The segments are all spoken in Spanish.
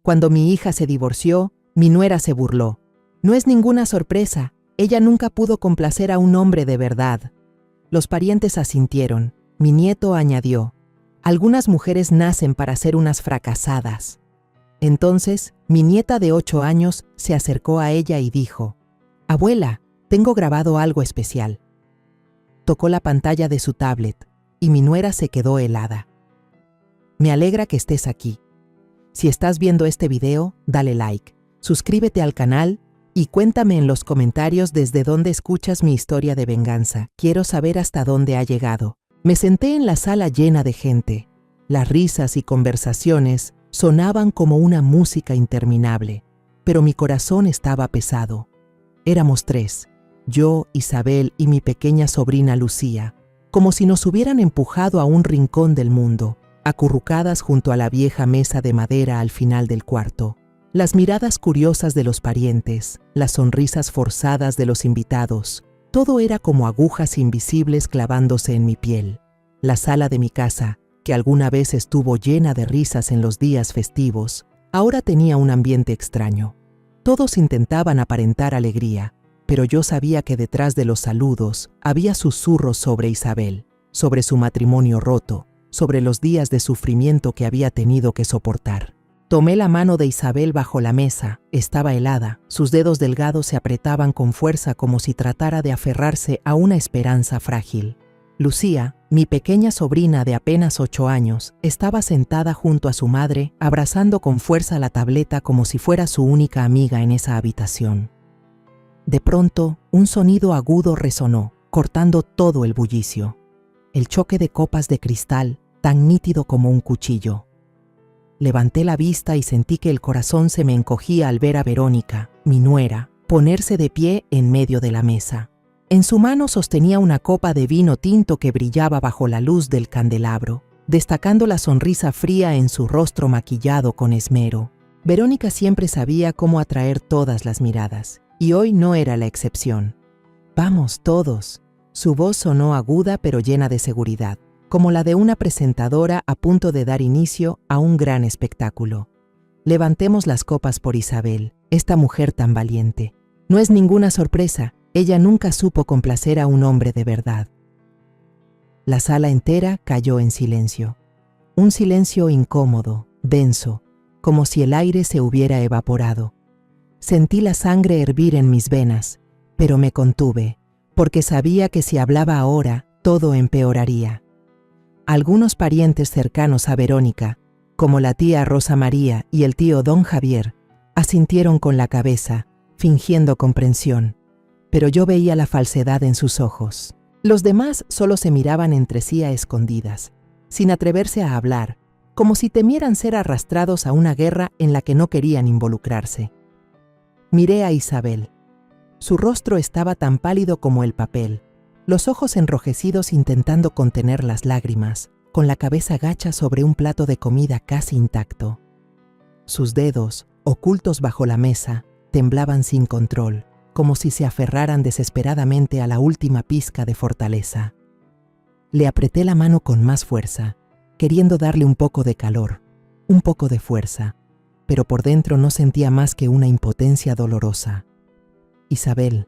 Cuando mi hija se divorció, mi nuera se burló. No es ninguna sorpresa, ella nunca pudo complacer a un hombre de verdad. Los parientes asintieron. Mi nieto añadió: algunas mujeres nacen para ser unas fracasadas. Entonces, mi nieta de 8 años se acercó a ella y dijo: abuela, tengo grabado algo especial. Tocó la pantalla de su tablet y mi nuera se quedó helada. Me alegra que estés aquí. Si estás viendo este video, dale like, suscríbete al canal y cuéntame en los comentarios desde dónde escuchas mi historia de venganza. Quiero saber hasta dónde ha llegado. Me senté en la sala llena de gente. Las risas y conversaciones sonaban como una música interminable, pero mi corazón estaba pesado. Éramos 3, yo, Isabel y mi pequeña sobrina Lucía, como si nos hubieran empujado a un rincón del mundo, acurrucadas junto a la vieja mesa de madera al final del cuarto. Las miradas curiosas de los parientes, las sonrisas forzadas de los invitados, todo era como agujas invisibles clavándose en mi piel. La sala de mi casa, que alguna vez estuvo llena de risas en los días festivos, ahora tenía un ambiente extraño. Todos intentaban aparentar alegría, pero yo sabía que detrás de los saludos había susurros sobre Isabel, sobre su matrimonio roto, sobre los días de sufrimiento que había tenido que soportar. Tomé la mano de Isabel bajo la mesa, estaba helada, sus dedos delgados se apretaban con fuerza como si tratara de aferrarse a una esperanza frágil. Lucía, mi pequeña sobrina de apenas 8 años, estaba sentada junto a su madre, abrazando con fuerza la tableta como si fuera su única amiga en esa habitación. De pronto, un sonido agudo resonó, cortando todo el bullicio. El choque de copas de cristal, tan nítido como un cuchillo. Levanté la vista y sentí que el corazón se me encogía al ver a Verónica, mi nuera, ponerse de pie en medio de la mesa. En su mano sostenía una copa de vino tinto que brillaba bajo la luz del candelabro, destacando la sonrisa fría en su rostro maquillado con esmero. Verónica siempre sabía cómo atraer todas las miradas, y hoy no era la excepción. «Vamos todos». Su voz sonó aguda pero llena de seguridad, como la de una presentadora a punto de dar inicio a un gran espectáculo. Levantemos las copas por Isabel, esta mujer tan valiente. No es ninguna sorpresa, ella nunca supo complacer a un hombre de verdad. La sala entera cayó en silencio. Un silencio incómodo, denso, como si el aire se hubiera evaporado. Sentí la sangre hervir en mis venas, pero me contuve, porque sabía que si hablaba ahora, todo empeoraría. Algunos parientes cercanos a Verónica, como la tía Rosa María y el tío Don Javier, asintieron con la cabeza, fingiendo comprensión, pero yo veía la falsedad en sus ojos. Los demás solo se miraban entre sí a escondidas, sin atreverse a hablar, como si temieran ser arrastrados a una guerra en la que no querían involucrarse. Miré a Isabel. Su rostro estaba tan pálido como el papel, los ojos enrojecidos intentando contener las lágrimas, con la cabeza gacha sobre un plato de comida casi intacto. Sus dedos, ocultos bajo la mesa, temblaban sin control, como si se aferraran desesperadamente a la última pizca de fortaleza. Le apreté la mano con más fuerza, queriendo darle un poco de calor, un poco de fuerza, pero por dentro no sentía más que una impotencia dolorosa. Isabel,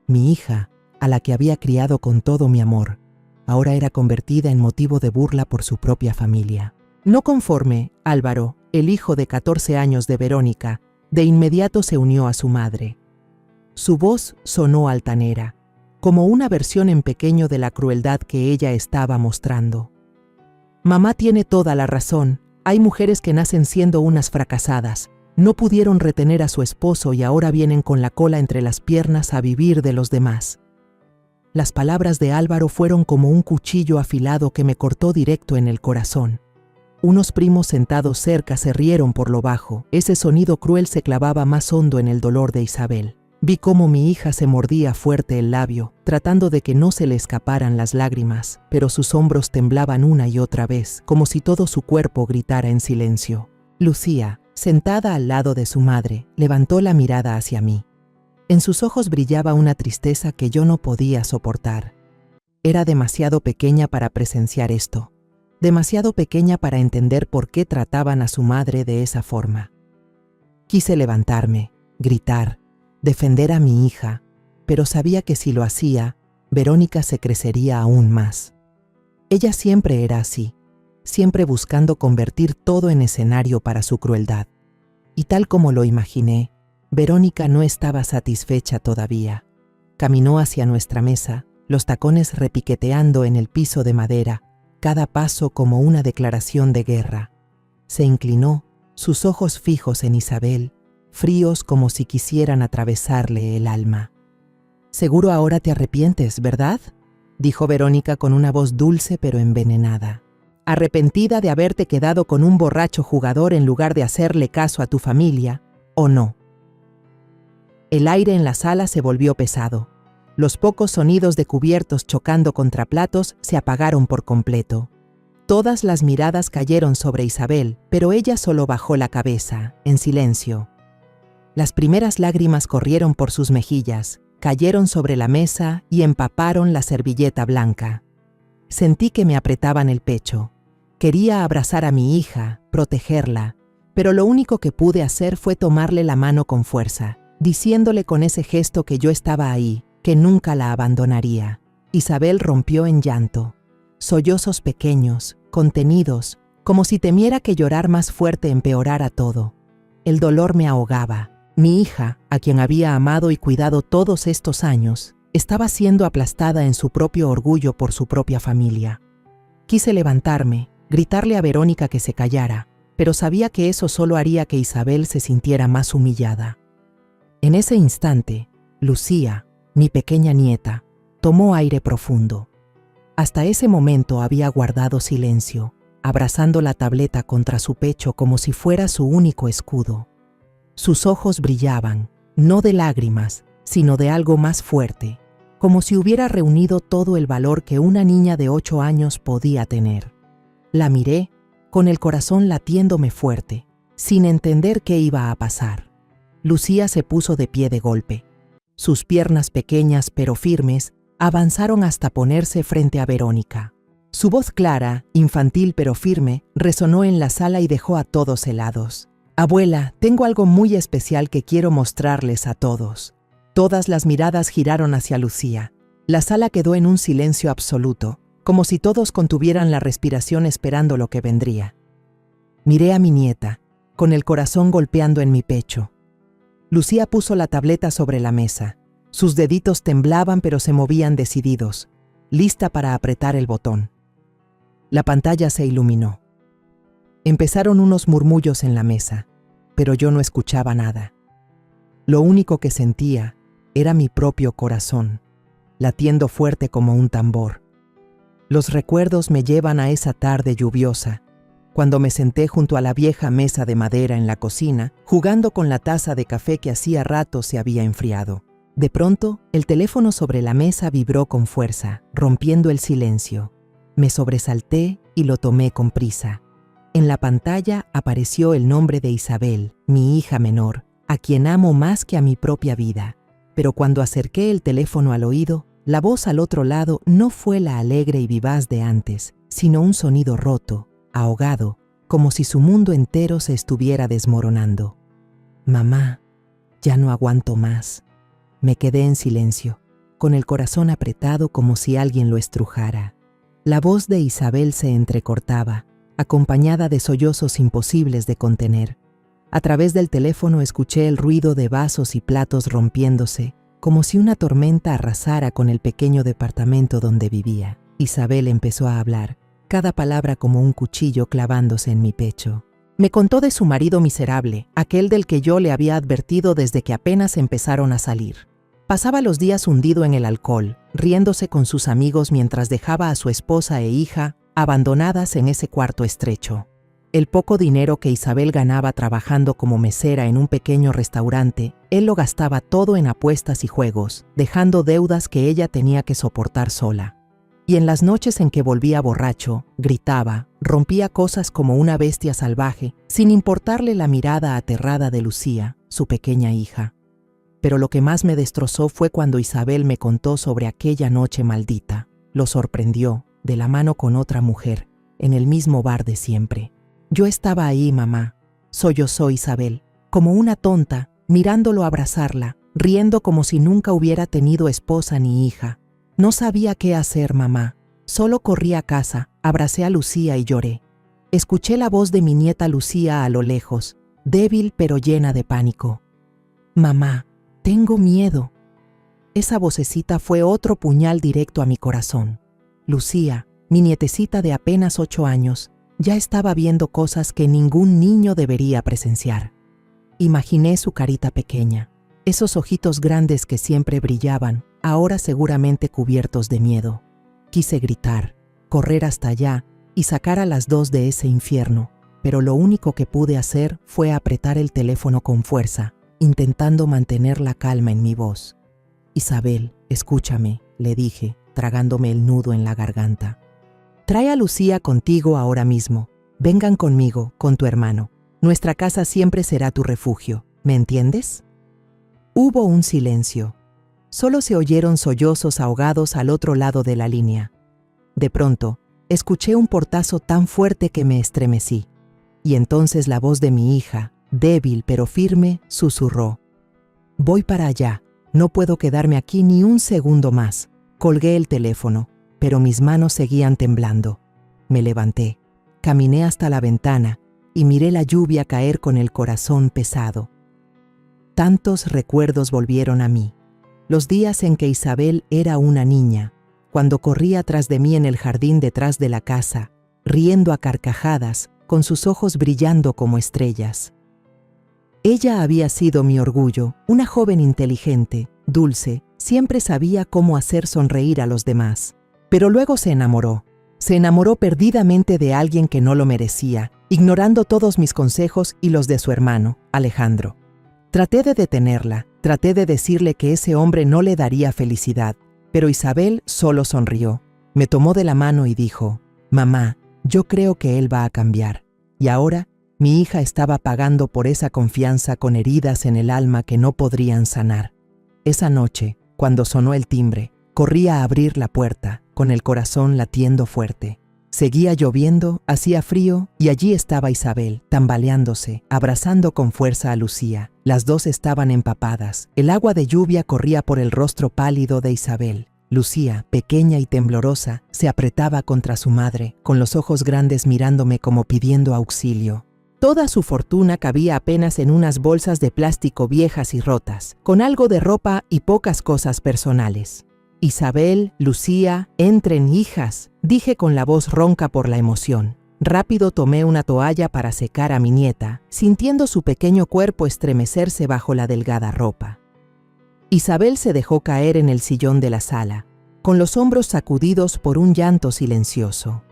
mi hija, a la que había criado con todo mi amor, ahora era convertida en motivo de burla por su propia familia. No conforme, Álvaro, el hijo de 14 años de Verónica, de inmediato se unió a su madre. Su voz sonó altanera, como una versión en pequeño de la crueldad que ella estaba mostrando. Mamá tiene toda la razón, hay mujeres que nacen siendo unas fracasadas. No pudieron retener a su esposo y ahora vienen con la cola entre las piernas a vivir de los demás. Las palabras de Álvaro fueron como un cuchillo afilado que me cortó directo en el corazón. Unos primos sentados cerca se rieron por lo bajo. Ese sonido cruel se clavaba más hondo en el dolor de Isabel. Vi cómo mi hija se mordía fuerte el labio, tratando de que no se le escaparan las lágrimas, pero sus hombros temblaban una y otra vez, como si todo su cuerpo gritara en silencio. Lucía, sentada al lado de su madre, levantó la mirada hacia mí. En sus ojos brillaba una tristeza que yo no podía soportar. Era demasiado pequeña para presenciar esto, demasiado pequeña para entender por qué trataban a su madre de esa forma. Quise levantarme, gritar, defender a mi hija, pero sabía que si lo hacía, Verónica se crecería aún más. Ella siempre era así, siempre buscando convertir todo en escenario para su crueldad. Y tal como lo imaginé, Verónica no estaba satisfecha todavía. Caminó hacia nuestra mesa, los tacones repiqueteando en el piso de madera, cada paso como una declaración de guerra. Se inclinó, sus ojos fijos en Isabel, fríos como si quisieran atravesarle el alma. «Seguro ahora te arrepientes, ¿verdad?», dijo Verónica con una voz dulce pero envenenada. «¿Arrepentida de haberte quedado con un borracho jugador en lugar de hacerle caso a tu familia, o no?». El aire en la sala se volvió pesado. Los pocos sonidos de cubiertos chocando contra platos se apagaron por completo. Todas las miradas cayeron sobre Isabel, pero ella solo bajó la cabeza, en silencio. Las primeras lágrimas corrieron por sus mejillas, cayeron sobre la mesa y empaparon la servilleta blanca. Sentí que me apretaban el pecho. Quería abrazar a mi hija, protegerla, pero lo único que pude hacer fue tomarle la mano con fuerza, diciéndole con ese gesto que yo estaba ahí, que nunca la abandonaría. Isabel rompió en llanto. Sollozos pequeños, contenidos, como si temiera que llorar más fuerte empeorara todo. El dolor me ahogaba. Mi hija, a quien había amado y cuidado todos estos años, estaba siendo aplastada en su propio orgullo por su propia familia. Quise levantarme, gritarle a Verónica que se callara, pero sabía que eso solo haría que Isabel se sintiera más humillada. En ese instante, Lucía, mi pequeña nieta, tomó aire profundo. Hasta ese momento había guardado silencio, abrazando la tableta contra su pecho como si fuera su único escudo. Sus ojos brillaban, no de lágrimas, sino de algo más fuerte, como si hubiera reunido todo el valor que una niña de 8 años podía tener. La miré, con el corazón latiéndome fuerte, sin entender qué iba a pasar. Lucía se puso de pie de golpe. Sus piernas pequeñas pero firmes avanzaron hasta ponerse frente a Verónica. Su voz clara, infantil pero firme, resonó en la sala y dejó a todos helados. «Abuela, tengo algo muy especial que quiero mostrarles a todos». Todas las miradas giraron hacia Lucía. La sala quedó en un silencio absoluto, como si todos contuvieran la respiración esperando lo que vendría. Miré a mi nieta, con el corazón golpeando en mi pecho. Lucía puso la tableta sobre la mesa. Sus deditos temblaban pero se movían decididos, lista para apretar el botón. La pantalla se iluminó. Empezaron unos murmullos en la mesa, pero yo no escuchaba nada. Lo único que sentía era mi propio corazón, latiendo fuerte como un tambor. Los recuerdos me llevan a esa tarde lluviosa, cuando me senté junto a la vieja mesa de madera en la cocina, jugando con la taza de café que hacía rato se había enfriado. De pronto, el teléfono sobre la mesa vibró con fuerza, rompiendo el silencio. Me sobresalté y lo tomé con prisa. En la pantalla apareció el nombre de Isabel, mi hija menor, a quien amo más que a mi propia vida. Pero cuando acerqué el teléfono al oído, la voz al otro lado no fue la alegre y vivaz de antes, sino un sonido roto, ahogado, como si su mundo entero se estuviera desmoronando. «Mamá, ya no aguanto más». Me quedé en silencio, con el corazón apretado como si alguien lo estrujara. La voz de Isabel se entrecortaba, acompañada de sollozos imposibles de contener. A través del teléfono escuché el ruido de vasos y platos rompiéndose, como si una tormenta arrasara con el pequeño departamento donde vivía. Isabel empezó a hablar, cada palabra como un cuchillo clavándose en mi pecho. Me contó de su marido miserable, aquel del que yo le había advertido desde que apenas empezaron a salir. Pasaba los días hundido en el alcohol, riéndose con sus amigos mientras dejaba a su esposa e hija abandonadas en ese cuarto estrecho. El poco dinero que Isabel ganaba trabajando como mesera en un pequeño restaurante, él lo gastaba todo en apuestas y juegos, dejando deudas que ella tenía que soportar sola. Y en las noches en que volvía borracho, gritaba, rompía cosas como una bestia salvaje, sin importarle la mirada aterrada de Lucía, su pequeña hija. Pero lo que más me destrozó fue cuando Isabel me contó sobre aquella noche maldita. Lo sorprendió, de la mano con otra mujer, en el mismo bar de siempre. «Yo estaba ahí, mamá», sollozó Isabel, como una tonta, mirándolo abrazarla, riendo como si nunca hubiera tenido esposa ni hija. No sabía qué hacer, mamá. Solo corrí a casa, abracé a Lucía y lloré. Escuché la voz de mi nieta Lucía a lo lejos, débil pero llena de pánico. Mamá, tengo miedo. Esa vocecita fue otro puñal directo a mi corazón. Lucía, mi nietecita de apenas 8 años, ya estaba viendo cosas que ningún niño debería presenciar. Imaginé su carita pequeña, esos ojitos grandes que siempre brillaban, ahora seguramente cubiertos de miedo. Quise gritar, correr hasta allá y sacar a las dos de ese infierno, pero lo único que pude hacer fue apretar el teléfono con fuerza, intentando mantener la calma en mi voz. Isabel, escúchame, le dije, tragándome el nudo en la garganta. Trae a Lucía contigo ahora mismo. Vengan conmigo, con tu hermano. Nuestra casa siempre será tu refugio, ¿me entiendes? Hubo un silencio. Solo se oyeron sollozos ahogados al otro lado de la línea. De pronto, escuché un portazo tan fuerte que me estremecí. Y entonces la voz de mi hija, débil pero firme, susurró. Voy para allá. No puedo quedarme aquí ni un segundo más. Colgué el teléfono, pero mis manos seguían temblando. Me levanté, caminé hasta la ventana y miré la lluvia caer con el corazón pesado. Tantos recuerdos volvieron a mí. Los días en que Isabel era una niña, cuando corría tras de mí en el jardín detrás de la casa, riendo a carcajadas, con sus ojos brillando como estrellas. Ella había sido mi orgullo, una joven inteligente, dulce, siempre sabía cómo hacer sonreír a los demás. Pero luego se enamoró perdidamente de alguien que no lo merecía, ignorando todos mis consejos y los de su hermano, Alejandro. Traté de detenerla, traté de decirle que ese hombre no le daría felicidad, pero Isabel solo sonrió. Me tomó de la mano y dijo, «Mamá, yo creo que él va a cambiar». Y ahora, mi hija estaba pagando por esa confianza con heridas en el alma que no podrían sanar. Esa noche, cuando sonó el timbre, corrí a abrir la puerta, con el corazón latiendo fuerte. Seguía lloviendo, hacía frío, y allí estaba Isabel, tambaleándose, abrazando con fuerza a Lucía. Las dos estaban empapadas. El agua de lluvia corría por el rostro pálido de Isabel. Lucía, pequeña y temblorosa, se apretaba contra su madre, con los ojos grandes mirándome como pidiendo auxilio. Toda su fortuna cabía apenas en unas bolsas de plástico viejas y rotas, con algo de ropa y pocas cosas personales. Isabel, Lucía, entren, hijas, dije con la voz ronca por la emoción. Rápido tomé una toalla para secar a mi nieta, sintiendo su pequeño cuerpo estremecerse bajo la delgada ropa. Isabel se dejó caer en el sillón de la sala, con los hombros sacudidos por un llanto silencioso.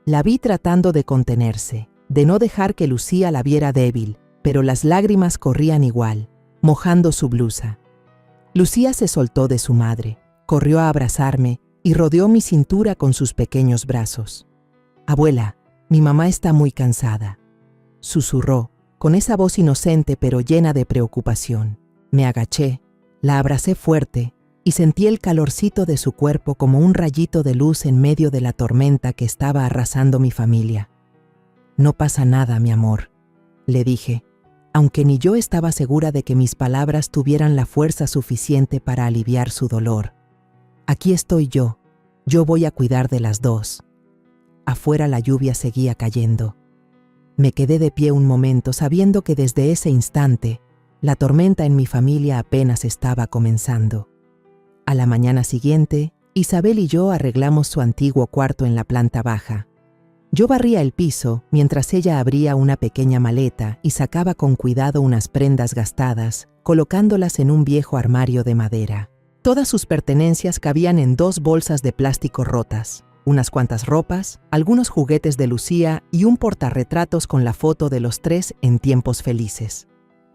La vi tratando de contenerse, de no dejar que Lucía la viera débil, pero las lágrimas corrían igual, mojando su blusa. Lucía se soltó de su madre, corrió a abrazarme y rodeó mi cintura con sus pequeños brazos. «Abuela, mi mamá está muy cansada», susurró, con esa voz inocente pero llena de preocupación. Me agaché, la abracé fuerte y sentí el calorcito de su cuerpo como un rayito de luz en medio de la tormenta que estaba arrasando mi familia. «No pasa nada, mi amor», le dije, aunque ni yo estaba segura de que mis palabras tuvieran la fuerza suficiente para aliviar su dolor. «Aquí estoy yo voy a cuidar de las dos». Afuera la lluvia seguía cayendo. Me quedé de pie un momento sabiendo que desde ese instante la tormenta en mi familia apenas estaba comenzando. A la mañana siguiente, Isabel y yo arreglamos su antiguo cuarto en la planta baja. Yo barría el piso mientras ella abría una pequeña maleta y sacaba con cuidado unas prendas gastadas, colocándolas en un viejo armario de madera. Todas sus pertenencias cabían en 2 bolsas de plástico rotas, unas cuantas ropas, algunos juguetes de Lucía y un portarretratos con la foto de los 3 en tiempos felices.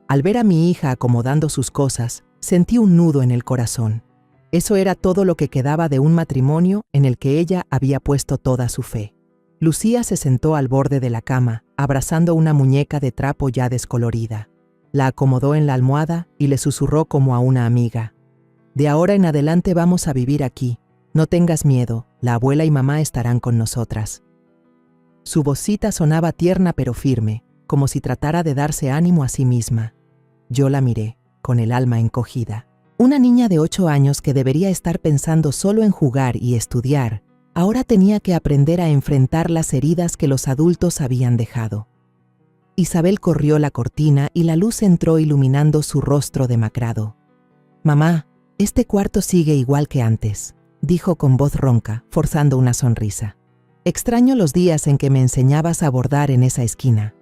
Al ver a mi hija acomodando sus cosas, sentí un nudo en el corazón. Eso era todo lo que quedaba de un matrimonio en el que ella había puesto toda su fe. Lucía se sentó al borde de la cama, abrazando una muñeca de trapo ya descolorida. La acomodó en la almohada y le susurró como a una amiga. «De ahora en adelante vamos a vivir aquí. No tengas miedo, la abuela y mamá estarán con nosotras». Su vocita sonaba tierna pero firme, como si tratara de darse ánimo a sí misma. Yo la miré, con el alma encogida. Una niña de 8 años que debería estar pensando solo en jugar y estudiar, ahora tenía que aprender a enfrentar las heridas que los adultos habían dejado. Isabel corrió la cortina y la luz entró iluminando su rostro demacrado. «Mamá, este cuarto sigue igual que antes», dijo con voz ronca, forzando una sonrisa. «Extraño los días en que me enseñabas a bordar en esa esquina».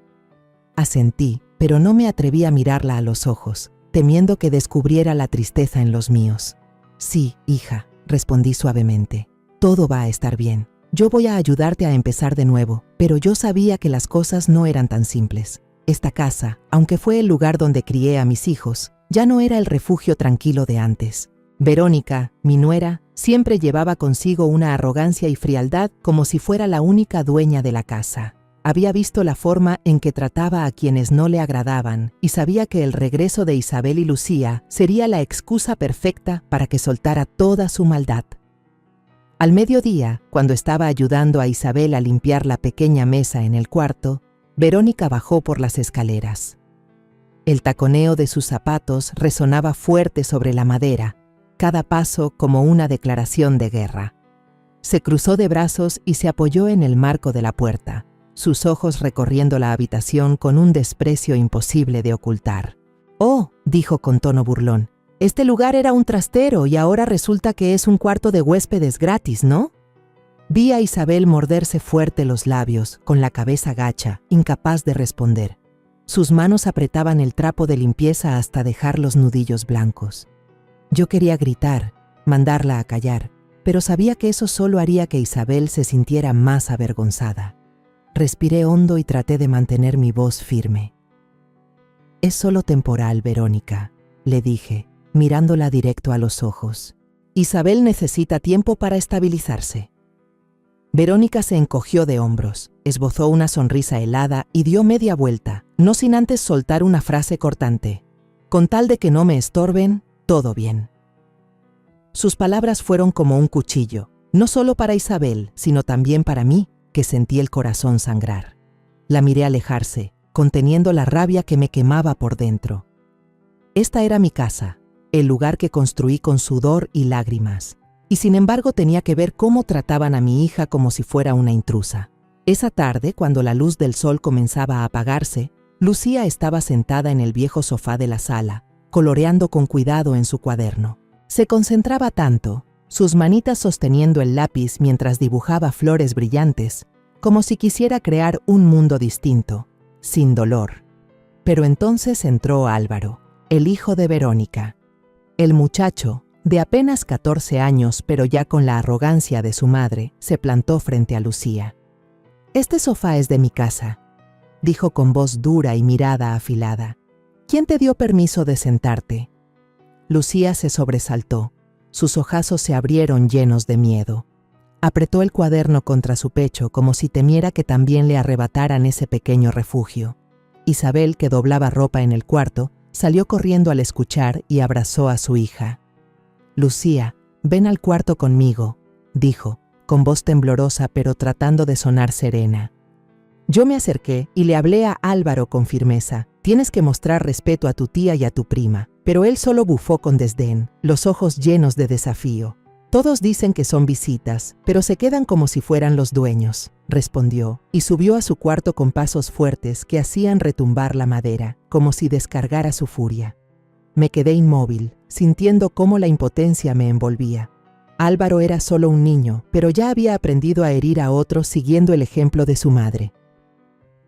Asentí, pero no me atreví a mirarla a los ojos, temiendo que descubriera la tristeza en los míos. «Sí, hija», respondí suavemente. «Todo va a estar bien. Yo voy a ayudarte a empezar de nuevo», pero yo sabía que las cosas no eran tan simples. Esta casa, aunque fue el lugar donde crié a mis hijos, ya no era el refugio tranquilo de antes. Verónica, mi nuera, siempre llevaba consigo una arrogancia y frialdad como si fuera la única dueña de la casa. Había visto la forma en que trataba a quienes no le agradaban y sabía que el regreso de Isabel y Lucía sería la excusa perfecta para que soltara toda su maldad. Al mediodía, cuando estaba ayudando a Isabel a limpiar la pequeña mesa en el cuarto, Verónica bajó por las escaleras. El taconeo de sus zapatos resonaba fuerte sobre la madera, cada paso como una declaración de guerra. Se cruzó de brazos y se apoyó en el marco de la puerta, sus ojos recorriendo la habitación con un desprecio imposible de ocultar. «Oh», dijo con tono burlón, «este lugar era un trastero y ahora resulta que es un cuarto de huéspedes gratis, ¿no?». Vi a Isabel morderse fuerte los labios, con la cabeza gacha, incapaz de responder. Sus manos apretaban el trapo de limpieza hasta dejar los nudillos blancos. Yo quería gritar, mandarla a callar, pero sabía que eso solo haría que Isabel se sintiera más avergonzada. Respiré hondo y traté de mantener mi voz firme. «Es solo temporal, Verónica», le dije, mirándola directo a los ojos. «Isabel necesita tiempo para estabilizarse». Verónica se encogió de hombros, esbozó una sonrisa helada y dio media vuelta, no sin antes soltar una frase cortante. «Con tal de que no me estorben, todo bien». Sus palabras fueron como un cuchillo, no solo para Isabel, sino también para mí, que sentí el corazón sangrar. La miré alejarse, conteniendo la rabia que me quemaba por dentro. Esta era mi casa, el lugar que construí con sudor y lágrimas, y sin embargo tenía que ver cómo trataban a mi hija como si fuera una intrusa. Esa tarde, cuando la luz del sol comenzaba a apagarse, Lucía estaba sentada en el viejo sofá de la sala, coloreando con cuidado en su cuaderno. Se concentraba tanto, sus manitas sosteniendo el lápiz mientras dibujaba flores brillantes, como si quisiera crear un mundo distinto, sin dolor. Pero entonces entró Álvaro, el hijo de Verónica. El muchacho, de apenas 14 años pero ya con la arrogancia de su madre, se plantó frente a Lucía. «Este sofá es de mi casa», dijo con voz dura y mirada afilada. «¿Quién te dio permiso de sentarte?». Lucía se sobresaltó. Sus ojazos se abrieron llenos de miedo. Apretó el cuaderno contra su pecho como si temiera que también le arrebataran ese pequeño refugio. Isabel, que doblaba ropa en el cuarto, salió corriendo al escuchar y abrazó a su hija. «Lucía, ven al cuarto conmigo», dijo, con voz temblorosa pero tratando de sonar serena. Yo me acerqué y le hablé a Álvaro con firmeza. «Tienes que mostrar respeto a tu tía y a tu prima». Pero él solo bufó con desdén, los ojos llenos de desafío. «Todos dicen que son visitas, pero se quedan como si fueran los dueños», respondió, y subió a su cuarto con pasos fuertes que hacían retumbar la madera, como si descargara su furia. Me quedé inmóvil, sintiendo cómo la impotencia me envolvía. Álvaro era solo un niño, pero ya había aprendido a herir a otros siguiendo el ejemplo de su madre.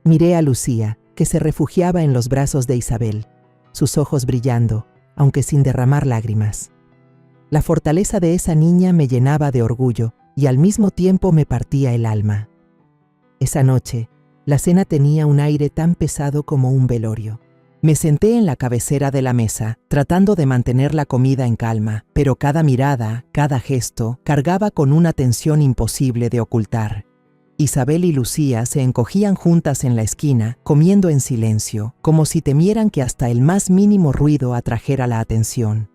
Miré a Lucía, que se refugiaba en los brazos de Isabel, sus ojos brillando, aunque sin derramar lágrimas. La fortaleza de esa niña me llenaba de orgullo y al mismo tiempo me partía el alma. Esa noche, la cena tenía un aire tan pesado como un velorio. Me senté en la cabecera de la mesa, tratando de mantener la comida en calma, pero cada mirada, cada gesto, cargaba con una tensión imposible de ocultar. Isabel y Lucía se encogían juntas en la esquina, comiendo en silencio, como si temieran que hasta el más mínimo ruido atrajera la atención.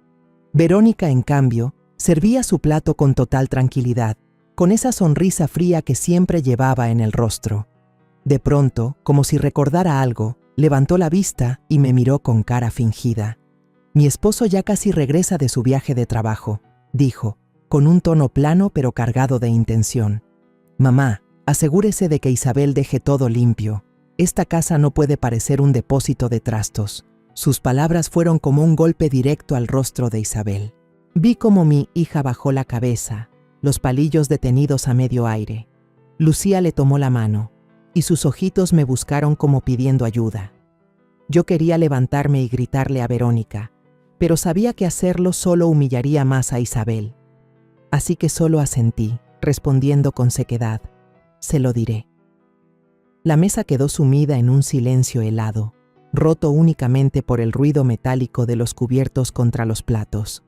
Verónica, en cambio, servía su plato con total tranquilidad, con esa sonrisa fría que siempre llevaba en el rostro. De pronto, como si recordara algo, Levantó la vista y me miró con cara fingida. Mi esposo ya casi regresa de su viaje de trabajo, dijo, con un tono plano pero cargado de intención. Mamá, asegúrese de que Isabel deje todo limpio. Esta casa no puede parecer un depósito de trastos. Sus palabras fueron como un golpe directo al rostro de Isabel. Vi cómo mi hija bajó la cabeza, los palillos detenidos a medio aire. Lucía le tomó la mano, y sus ojitos me buscaron como pidiendo ayuda. Yo quería levantarme y gritarle a Verónica, pero sabía que hacerlo solo humillaría más a Isabel. Así que solo asentí, respondiendo con sequedad. Se lo diré. La mesa quedó sumida en un silencio helado, roto únicamente por el ruido metálico de los cubiertos contra los platos.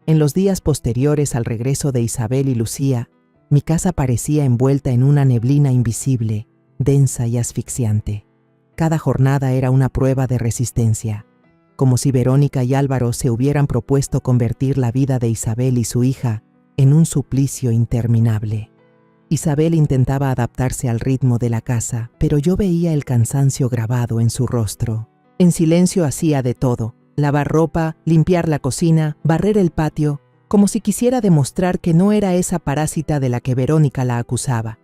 En los días posteriores al regreso de Isabel y Lucía, mi casa parecía envuelta en una neblina invisible, densa y asfixiante. Cada jornada era una prueba de resistencia, como si Verónica y Álvaro se hubieran propuesto convertir la vida de Isabel y su hija en un suplicio interminable. Isabel intentaba adaptarse al ritmo de la casa, pero yo veía el cansancio grabado en su rostro. En silencio hacía de todo: lavar ropa, limpiar la cocina, barrer el patio, como si quisiera demostrar que no era esa parásita de la que Verónica la acusaba.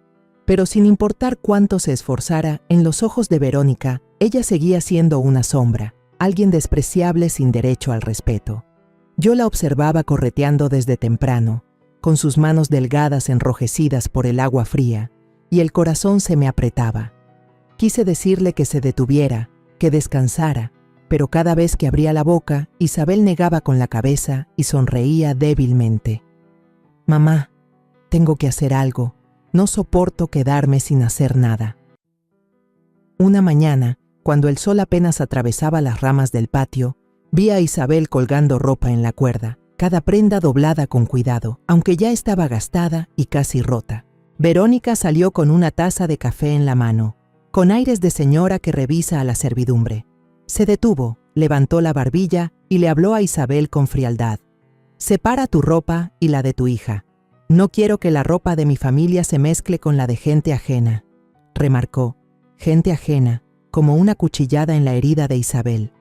Pero sin importar cuánto se esforzara, en los ojos de Verónica, ella seguía siendo una sombra, alguien despreciable sin derecho al respeto. Yo la observaba correteando desde temprano, con sus manos delgadas enrojecidas por el agua fría, y el corazón se me apretaba. Quise decirle que se detuviera, que descansara, pero cada vez que abría la boca, Isabel negaba con la cabeza y sonreía débilmente. Mamá, tengo que hacer algo. No soporto quedarme sin hacer nada. Una mañana, cuando el sol apenas atravesaba las ramas del patio, vi a Isabel colgando ropa en la cuerda, cada prenda doblada con cuidado, aunque ya estaba gastada y casi rota. Verónica salió con una taza de café en la mano, con aires de señora que revisa a la servidumbre. Se detuvo, levantó la barbilla y le habló a Isabel con frialdad. Separa tu ropa y la de tu hija. No quiero que la ropa de mi familia se mezcle con la de gente ajena, remarcó. Gente ajena, como una cuchillada en la herida de Isabel.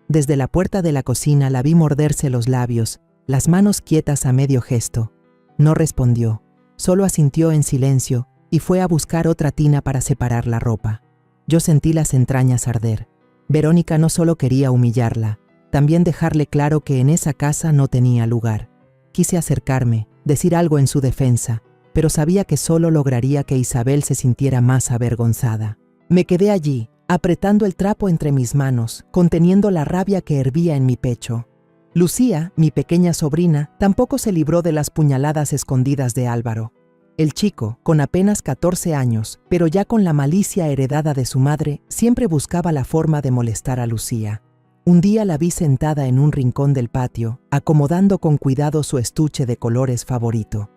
Desde la puerta de la cocina la vi morderse los labios, las manos quietas a medio gesto. No respondió, solo asintió en silencio y fue a buscar otra tina para separar la ropa. Yo sentí las entrañas arder. Verónica no solo quería humillarla, también dejarle claro que en esa casa no tenía lugar. Quise acercarme, decir algo en su defensa, pero sabía que solo lograría que Isabel se sintiera más avergonzada. Me quedé allí, apretando el trapo entre mis manos, conteniendo la rabia que hervía en mi pecho. Lucía, mi pequeña sobrina, tampoco se libró de las puñaladas escondidas de Álvaro. El chico, con apenas 14 años, pero ya con la malicia heredada de su madre, siempre buscaba la forma de molestar a Lucía. Un día la vi sentada en un rincón del patio, acomodando con cuidado su estuche de colores favorito.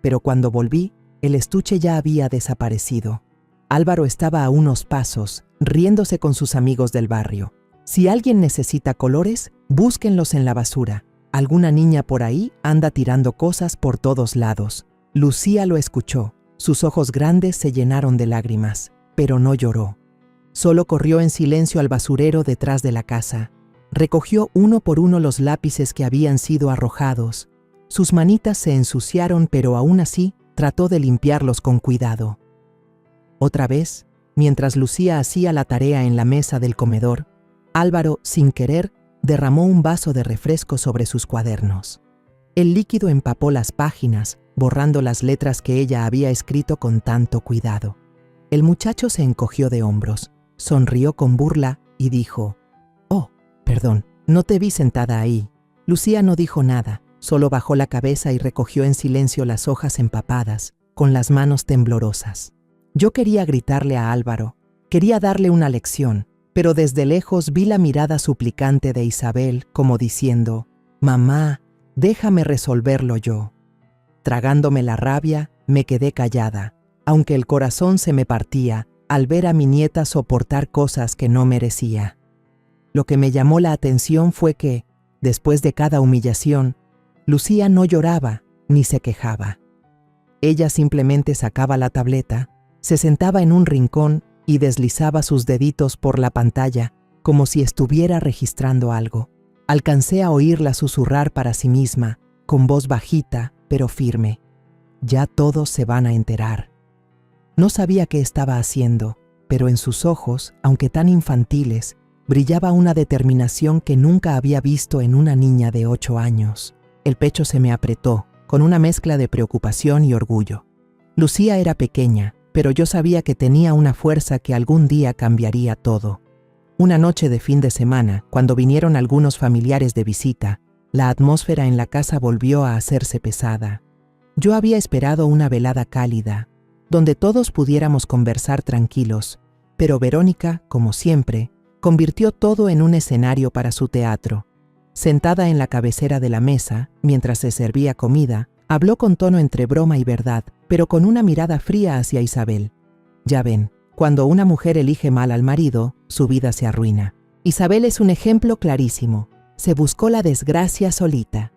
Pero cuando volví, el estuche ya había desaparecido. Álvaro estaba a unos pasos, riéndose con sus amigos del barrio. Si alguien necesita colores, búsquenlos en la basura. Alguna niña por ahí anda tirando cosas por todos lados. Lucía lo escuchó. Sus ojos grandes se llenaron de lágrimas, pero no lloró. Solo corrió en silencio al basurero detrás de la casa. Recogió uno por uno los lápices que habían sido arrojados. Sus manitas se ensuciaron, pero aún así trató de limpiarlos con cuidado. Otra vez, mientras Lucía hacía la tarea en la mesa del comedor, Álvaro, sin querer, derramó un vaso de refresco sobre sus cuadernos. El líquido empapó las páginas, borrando las letras que ella había escrito con tanto cuidado. El muchacho se encogió de hombros, sonrió con burla y dijo: «Oh, perdón, no te vi sentada ahí». Lucía no dijo nada, solo bajó la cabeza y recogió en silencio las hojas empapadas, con las manos temblorosas. Yo quería gritarle a Álvaro, quería darle una lección, pero desde lejos vi la mirada suplicante de Isabel como diciendo: «Mamá, déjame resolverlo yo». Tragándome la rabia, me quedé callada, aunque el corazón se me partía al ver a mi nieta soportar cosas que no merecía. Lo que me llamó la atención fue que, después de cada humillación, Lucía no lloraba ni se quejaba. Ella simplemente sacaba la tableta, se sentaba en un rincón y deslizaba sus deditos por la pantalla como si estuviera registrando algo. Alcancé a oírla susurrar para sí misma, con voz bajita pero firme: «Ya todos se van a enterar». No sabía qué estaba haciendo, pero en sus ojos, aunque tan infantiles, brillaba una determinación que nunca había visto en una niña de 8 años. El pecho se me apretó, con una mezcla de preocupación y orgullo. Lucía era pequeña, pero yo sabía que tenía una fuerza que algún día cambiaría todo. Una noche de fin de semana, cuando vinieron algunos familiares de visita, la atmósfera en la casa volvió a hacerse pesada. Yo había esperado una velada cálida, donde todos pudiéramos conversar tranquilos, pero Verónica, como siempre, convirtió todo en un escenario para su teatro. Sentada en la cabecera de la mesa, mientras se servía comida, habló con tono entre broma y verdad, pero con una mirada fría hacia Isabel. Ya ven, cuando una mujer elige mal al marido, su vida se arruina. Isabel es un ejemplo clarísimo. Se buscó la desgracia solita.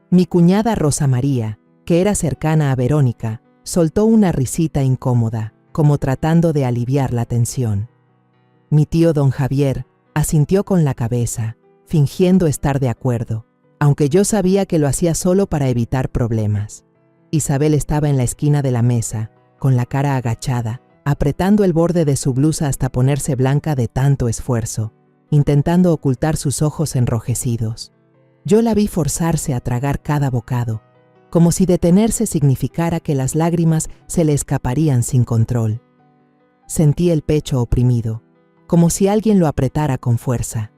Mi cuñada Rosa María, que era cercana a Verónica, soltó una risita incómoda, como tratando de aliviar la tensión. Mi tío don Javier asintió con la cabeza, fingiendo estar de acuerdo, aunque yo sabía que lo hacía solo para evitar problemas. Isabel estaba en la esquina de la mesa, con la cara agachada, apretando el borde de su blusa hasta ponerse blanca de tanto esfuerzo, intentando ocultar sus ojos enrojecidos. Yo la vi forzarse a tragar cada bocado, como si detenerse significara que las lágrimas se le escaparían sin control. Sentí el pecho oprimido, como si alguien lo apretara con fuerza.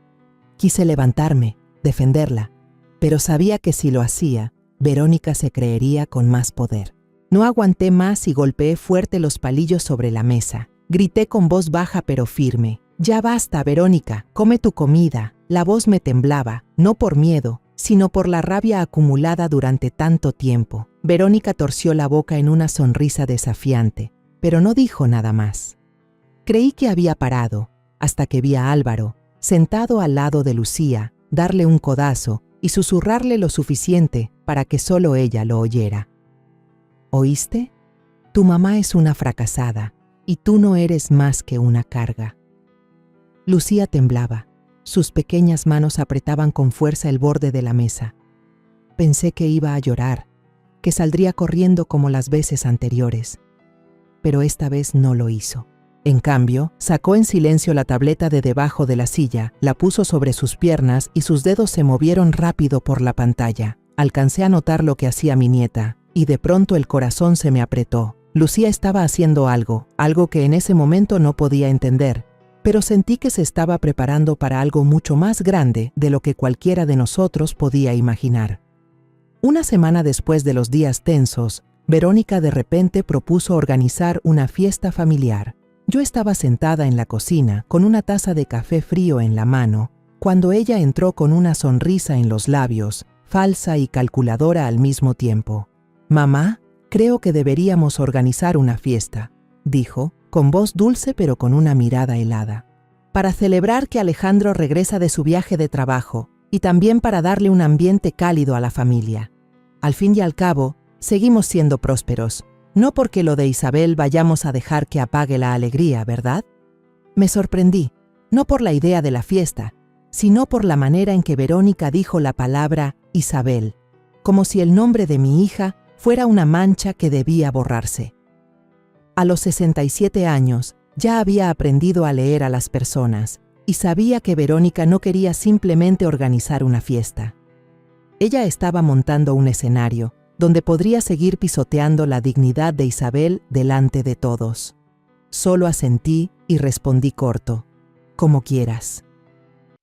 Quise levantarme, defenderla, pero sabía que si lo hacía, Verónica se creería con más poder. No aguanté más y golpeé fuerte los palillos sobre la mesa. Grité con voz baja pero firme: «Ya basta, Verónica, come tu comida». La voz me temblaba, no por miedo, sino por la rabia acumulada durante tanto tiempo. Verónica torció la boca en una sonrisa desafiante, pero no dijo nada más. Creí que había parado, hasta que vi a Álvaro, sentado al lado de Lucía, darle un codazo y susurrarle lo suficiente para que solo ella lo oyera. «¿Oíste? Tu mamá es una fracasada, y tú no eres más que una carga». Lucía temblaba. Sus pequeñas manos apretaban con fuerza el borde de la mesa. Pensé que iba a llorar, que saldría corriendo como las veces anteriores, pero esta vez no lo hizo. En cambio, sacó en silencio la tableta de debajo de la silla, la puso sobre sus piernas y sus dedos se movieron rápido por la pantalla. Alcancé a notar lo que hacía mi nieta, y de pronto el corazón se me apretó. Lucía estaba haciendo algo que en ese momento no podía entender, pero sentí que se estaba preparando para algo mucho más grande de lo que cualquiera de nosotros podía imaginar. Una semana después de los días tensos, Verónica de repente propuso organizar una fiesta familiar. Yo estaba sentada en la cocina con una taza de café frío en la mano, cuando ella entró con una sonrisa en los labios, falsa y calculadora al mismo tiempo. «Mamá, creo que deberíamos organizar una fiesta», dijo, con voz dulce pero con una mirada helada. «Para celebrar que Alejandro regresa de su viaje de trabajo y también para darle un ambiente cálido a la familia. Al fin y al cabo, seguimos siendo prósperos. No porque lo de Isabel vayamos a dejar que apague la alegría, ¿verdad?». Me sorprendí, no por la idea de la fiesta, sino por la manera en que Verónica dijo la palabra Isabel, como si el nombre de mi hija fuera una mancha que debía borrarse. A los 67 años, ya había aprendido a leer a las personas y sabía que Verónica no quería simplemente organizar una fiesta. Ella estaba montando un escenario donde podría seguir pisoteando la dignidad de Isabel delante de todos. Solo asentí y respondí corto: «Como quieras».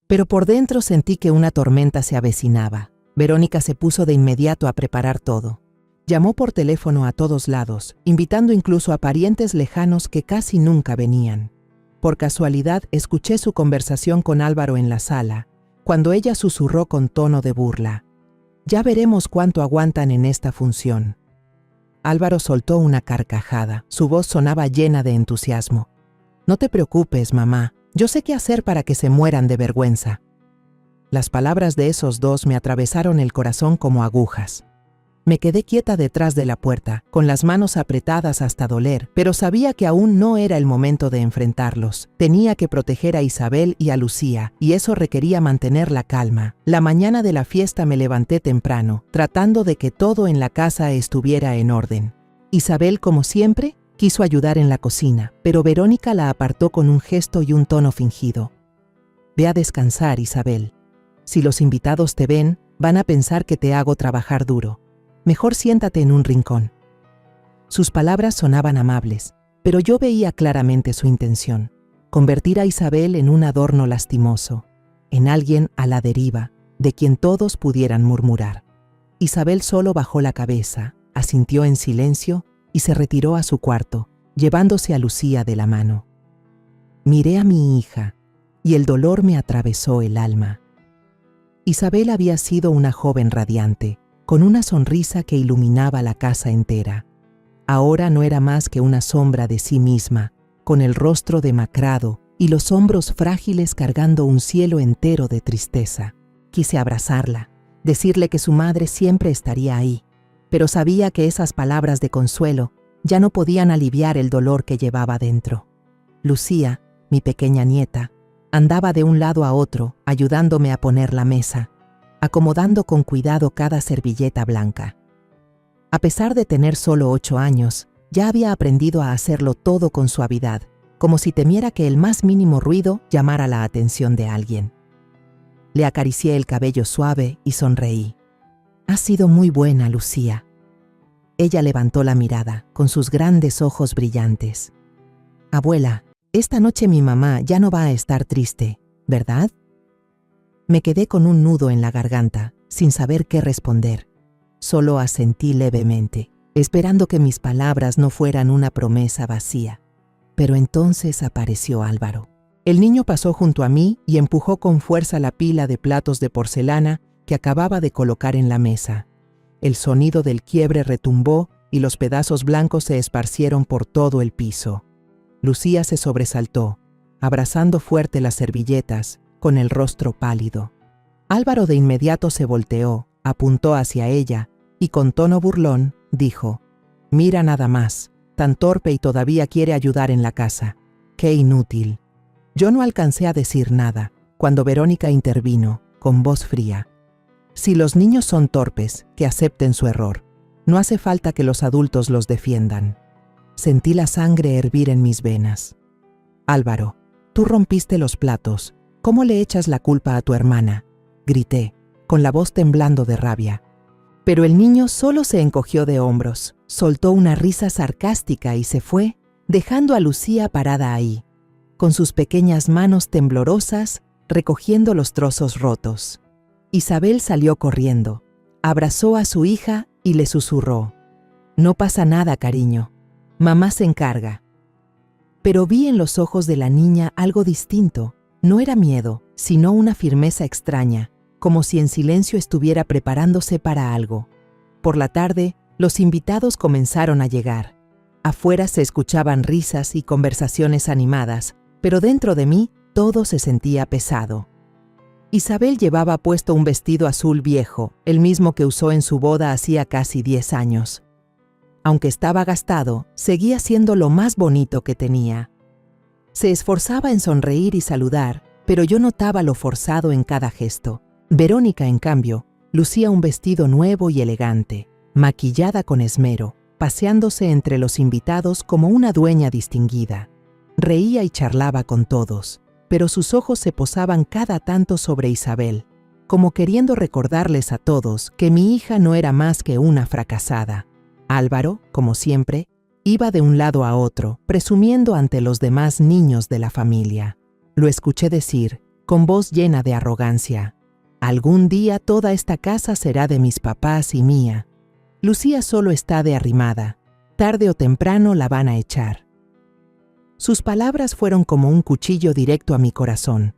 Pero por dentro sentí que una tormenta se avecinaba. Verónica se puso de inmediato a preparar todo. Llamó por teléfono a todos lados, invitando incluso a parientes lejanos que casi nunca venían. Por casualidad escuché su conversación con Álvaro en la sala, cuando ella susurró con tono de burla: «Ya veremos cuánto aguantan en esta función». Álvaro soltó una carcajada. Su voz sonaba llena de entusiasmo. «No te preocupes, mamá. Yo sé qué hacer para que se mueran de vergüenza». Las palabras de esos dos me atravesaron el corazón como agujas. Me quedé quieta detrás de la puerta, con las manos apretadas hasta doler, pero sabía que aún no era el momento de enfrentarlos. Tenía que proteger a Isabel y a Lucía, y eso requería mantener la calma. La mañana de la fiesta me levanté temprano, tratando de que todo en la casa estuviera en orden. Isabel, como siempre, quiso ayudar en la cocina, pero Verónica la apartó con un gesto y un tono fingido. Ve a descansar, Isabel. Si los invitados te ven, van a pensar que te hago trabajar duro. Mejor siéntate en un rincón. Sus palabras sonaban amables, pero yo veía claramente su intención: convertir a Isabel en un adorno lastimoso, en alguien a la deriva, de quien todos pudieran murmurar. Isabel solo bajó la cabeza, asintió en silencio y se retiró a su cuarto, llevándose a Lucía de la mano. Miré a mi hija, y el dolor me atravesó el alma. Isabel había sido una joven radiante, con una sonrisa que iluminaba la casa entera. Ahora no era más que una sombra de sí misma, con el rostro demacrado y los hombros frágiles cargando un cielo entero de tristeza. Quise abrazarla, decirle que su madre siempre estaría ahí, pero sabía que esas palabras de consuelo ya no podían aliviar el dolor que llevaba dentro. Lucía, mi pequeña nieta, andaba de un lado a otro, ayudándome a poner la mesa, acomodando con cuidado cada servilleta blanca. A pesar de tener solo 8 años, ya había aprendido a hacerlo todo con suavidad, como si temiera que el más mínimo ruido llamara la atención de alguien. Le acaricié el cabello suave y sonreí. «Has sido muy buena, Lucía». Ella levantó la mirada, con sus grandes ojos brillantes. «Abuela, esta noche mi mamá ya no va a estar triste, ¿verdad?». Me quedé con un nudo en la garganta, sin saber qué responder. Solo asentí levemente, esperando que mis palabras no fueran una promesa vacía. Pero entonces apareció Álvaro. El niño pasó junto a mí y empujó con fuerza la pila de platos de porcelana que acababa de colocar en la mesa. El sonido del quiebre retumbó y los pedazos blancos se esparcieron por todo el piso. Lucía se sobresaltó, abrazando fuerte las servilletas, con el rostro pálido. Álvaro de inmediato se volteó, apuntó hacia ella y con tono burlón dijo: «Mira nada más, tan torpe y todavía quiere ayudar en la casa. ¡Qué inútil!». Yo no alcancé a decir nada, cuando Verónica intervino, con voz fría: «Si los niños son torpes, que acepten su error. No hace falta que los adultos los defiendan». Sentí la sangre hervir en mis venas. «Álvaro, tú rompiste los platos. ¿Cómo le echas la culpa a tu hermana?», grité, con la voz temblando de rabia. Pero el niño solo se encogió de hombros, soltó una risa sarcástica y se fue, dejando a Lucía parada ahí, con sus pequeñas manos temblorosas, recogiendo los trozos rotos. Isabel salió corriendo, abrazó a su hija y le susurró: «No pasa nada, cariño. Mamá se encarga». Pero vi en los ojos de la niña algo distinto. No era miedo, sino una firmeza extraña, como si en silencio estuviera preparándose para algo. Por la tarde, los invitados comenzaron a llegar. Afuera se escuchaban risas y conversaciones animadas, pero dentro de mí todo se sentía pesado. Isabel llevaba puesto un vestido azul viejo, el mismo que usó en su boda hacía casi 10 años. Aunque estaba gastado, seguía siendo lo más bonito que tenía. Se esforzaba en sonreír y saludar, pero yo notaba lo forzado en cada gesto. Verónica, en cambio, lucía un vestido nuevo y elegante, maquillada con esmero, paseándose entre los invitados como una dueña distinguida. Reía y charlaba con todos, pero sus ojos se posaban cada tanto sobre Isabel, como queriendo recordarles a todos que mi hija no era más que una fracasada. Álvaro, como siempre, iba de un lado a otro, presumiendo ante los demás niños de la familia. Lo escuché decir, con voz llena de arrogancia: «Algún día toda esta casa será de mis papás y mía. Lucía solo está de arrimada. Tarde o temprano la van a echar». Sus palabras fueron como un cuchillo directo a mi corazón.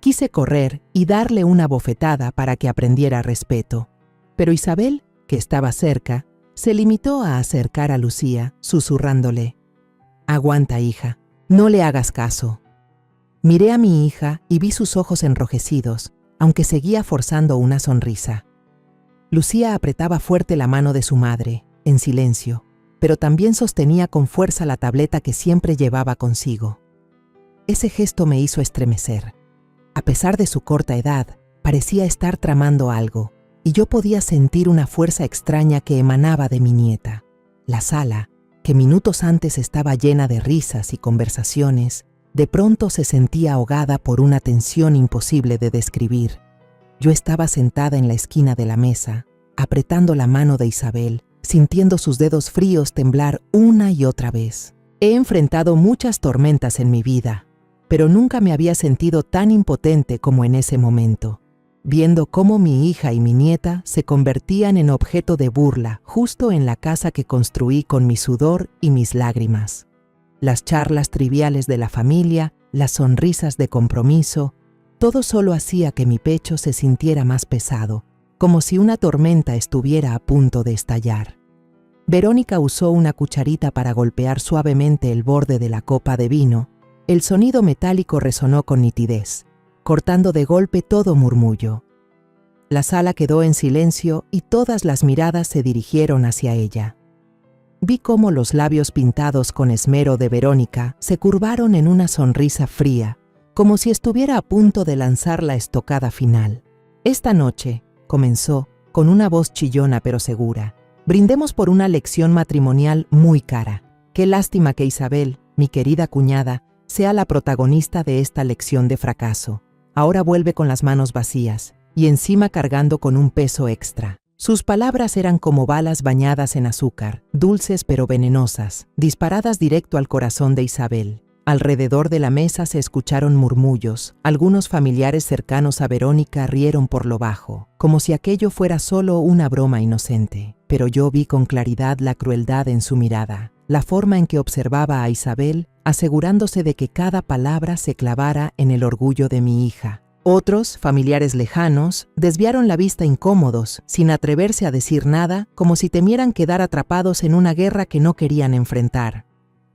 Quise correr y darle una bofetada para que aprendiera respeto, pero Isabel, que estaba cerca, se limitó a acercar a Lucía, susurrándole: «Aguanta, hija, no le hagas caso». Miré a mi hija y vi sus ojos enrojecidos, aunque seguía forzando una sonrisa. Lucía apretaba fuerte la mano de su madre, en silencio, pero también sostenía con fuerza la tableta que siempre llevaba consigo. Ese gesto me hizo estremecer. A pesar de su corta edad, parecía estar tramando algo, y yo podía sentir una fuerza extraña que emanaba de mi nieta. La sala, que minutos antes estaba llena de risas y conversaciones, de pronto se sentía ahogada por una tensión imposible de describir. Yo estaba sentada en la esquina de la mesa, apretando la mano de Isabel, sintiendo sus dedos fríos temblar una y otra vez. He enfrentado muchas tormentas en mi vida, pero nunca me había sentido tan impotente como en ese momento, viendo cómo mi hija y mi nieta se convertían en objeto de burla justo en la casa que construí con mi sudor y mis lágrimas. Las charlas triviales de la familia, las sonrisas de compromiso, todo solo hacía que mi pecho se sintiera más pesado, como si una tormenta estuviera a punto de estallar. Verónica usó una cucharita para golpear suavemente el borde de la copa de vino. El sonido metálico resonó con nitidez, cortando de golpe todo murmullo. La sala quedó en silencio y todas las miradas se dirigieron hacia ella. Vi cómo los labios pintados con esmero de Verónica se curvaron en una sonrisa fría, como si estuviera a punto de lanzar la estocada final. Esta noche, comenzó, con una voz chillona pero segura, brindemos por una lección matrimonial muy cara. Qué lástima que Isabel, mi querida cuñada, sea la protagonista de esta lección de fracaso. Ahora vuelve con las manos vacías, y encima cargando con un peso extra. Sus palabras eran como balas bañadas en azúcar, dulces pero venenosas, disparadas directo al corazón de Isabel. Alrededor de la mesa se escucharon murmullos. Algunos familiares cercanos a Verónica rieron por lo bajo, como si aquello fuera solo una broma inocente. Pero yo vi con claridad la crueldad en su mirada, la forma en que observaba a Isabel, asegurándose de que cada palabra se clavara en el orgullo de mi hija. Otros, familiares lejanos, desviaron la vista incómodos, sin atreverse a decir nada, como si temieran quedar atrapados en una guerra que no querían enfrentar.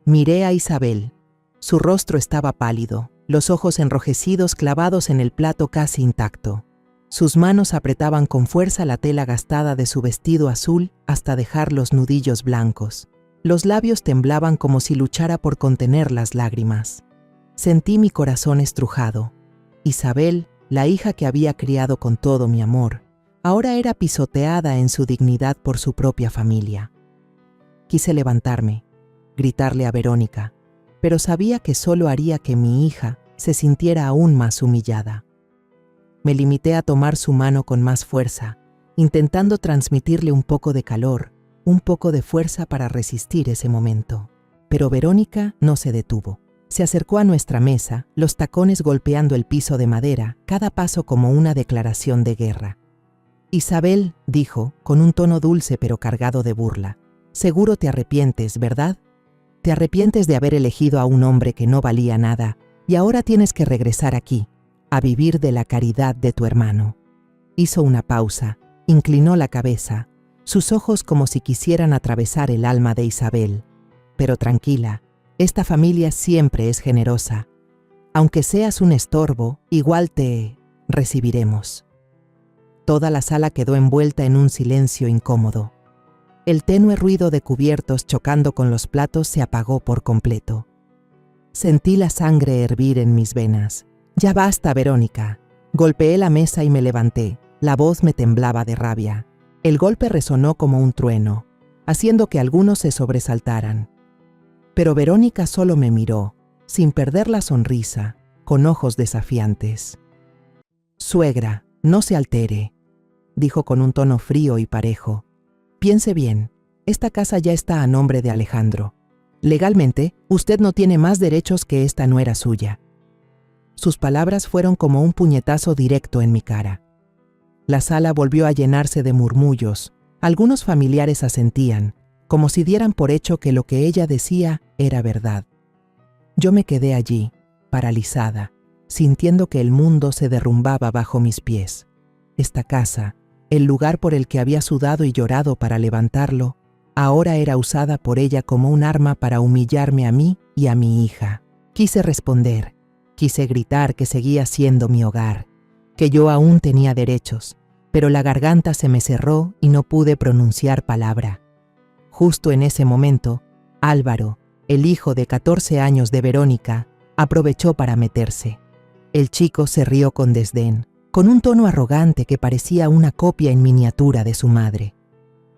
Miré a Isabel. Su rostro estaba pálido, los ojos enrojecidos clavados en el plato casi intacto. Sus manos apretaban con fuerza la tela gastada de su vestido azul hasta dejar los nudillos blancos. Los labios temblaban como si luchara por contener las lágrimas. Sentí mi corazón estrujado. Isabel, la hija que había criado con todo mi amor, ahora era pisoteada en su dignidad por su propia familia. Quise levantarme, gritarle a Verónica, pero sabía que solo haría que mi hija se sintiera aún más humillada. Me limité a tomar su mano con más fuerza, intentando transmitirle un poco de calor, un poco de fuerza para resistir ese momento. Pero Verónica no se detuvo. Se acercó a nuestra mesa, los tacones golpeando el piso de madera, cada paso como una declaración de guerra. Isabel, dijo, con un tono dulce pero cargado de burla, seguro te arrepientes, ¿verdad? Te arrepientes de haber elegido a un hombre que no valía nada y ahora tienes que regresar aquí, a vivir de la caridad de tu hermano. Hizo una pausa, inclinó la cabeza, sus ojos como si quisieran atravesar el alma de Isabel. Pero tranquila, esta familia siempre es generosa. Aunque seas un estorbo, igual te recibiremos. Toda la sala quedó envuelta en un silencio incómodo. El tenue ruido de cubiertos chocando con los platos se apagó por completo. Sentí la sangre hervir en mis venas. Ya basta, Verónica. Golpeé la mesa y me levanté. La voz me temblaba de rabia. El golpe resonó como un trueno, haciendo que algunos se sobresaltaran. Pero Verónica solo me miró, sin perder la sonrisa, con ojos desafiantes. «Suegra, no se altere», dijo con un tono frío y parejo. «Piense bien, esta casa ya está a nombre de Alejandro. Legalmente, usted no tiene más derechos que esta nuera suya». Sus palabras fueron como un puñetazo directo en mi cara. La sala volvió a llenarse de murmullos. Algunos familiares asentían, como si dieran por hecho que lo que ella decía era verdad. Yo me quedé allí, paralizada, sintiendo que el mundo se derrumbaba bajo mis pies. Esta casa, el lugar por el que había sudado y llorado para levantarlo, ahora era usada por ella como un arma para humillarme a mí y a mi hija. Quise responder, quise gritar que seguía siendo mi hogar, que yo aún tenía derechos, pero la garganta se me cerró y no pude pronunciar palabra. Justo en ese momento, Álvaro, el hijo de 14 años de Verónica, aprovechó para meterse. El chico se rió con desdén, con un tono arrogante que parecía una copia en miniatura de su madre.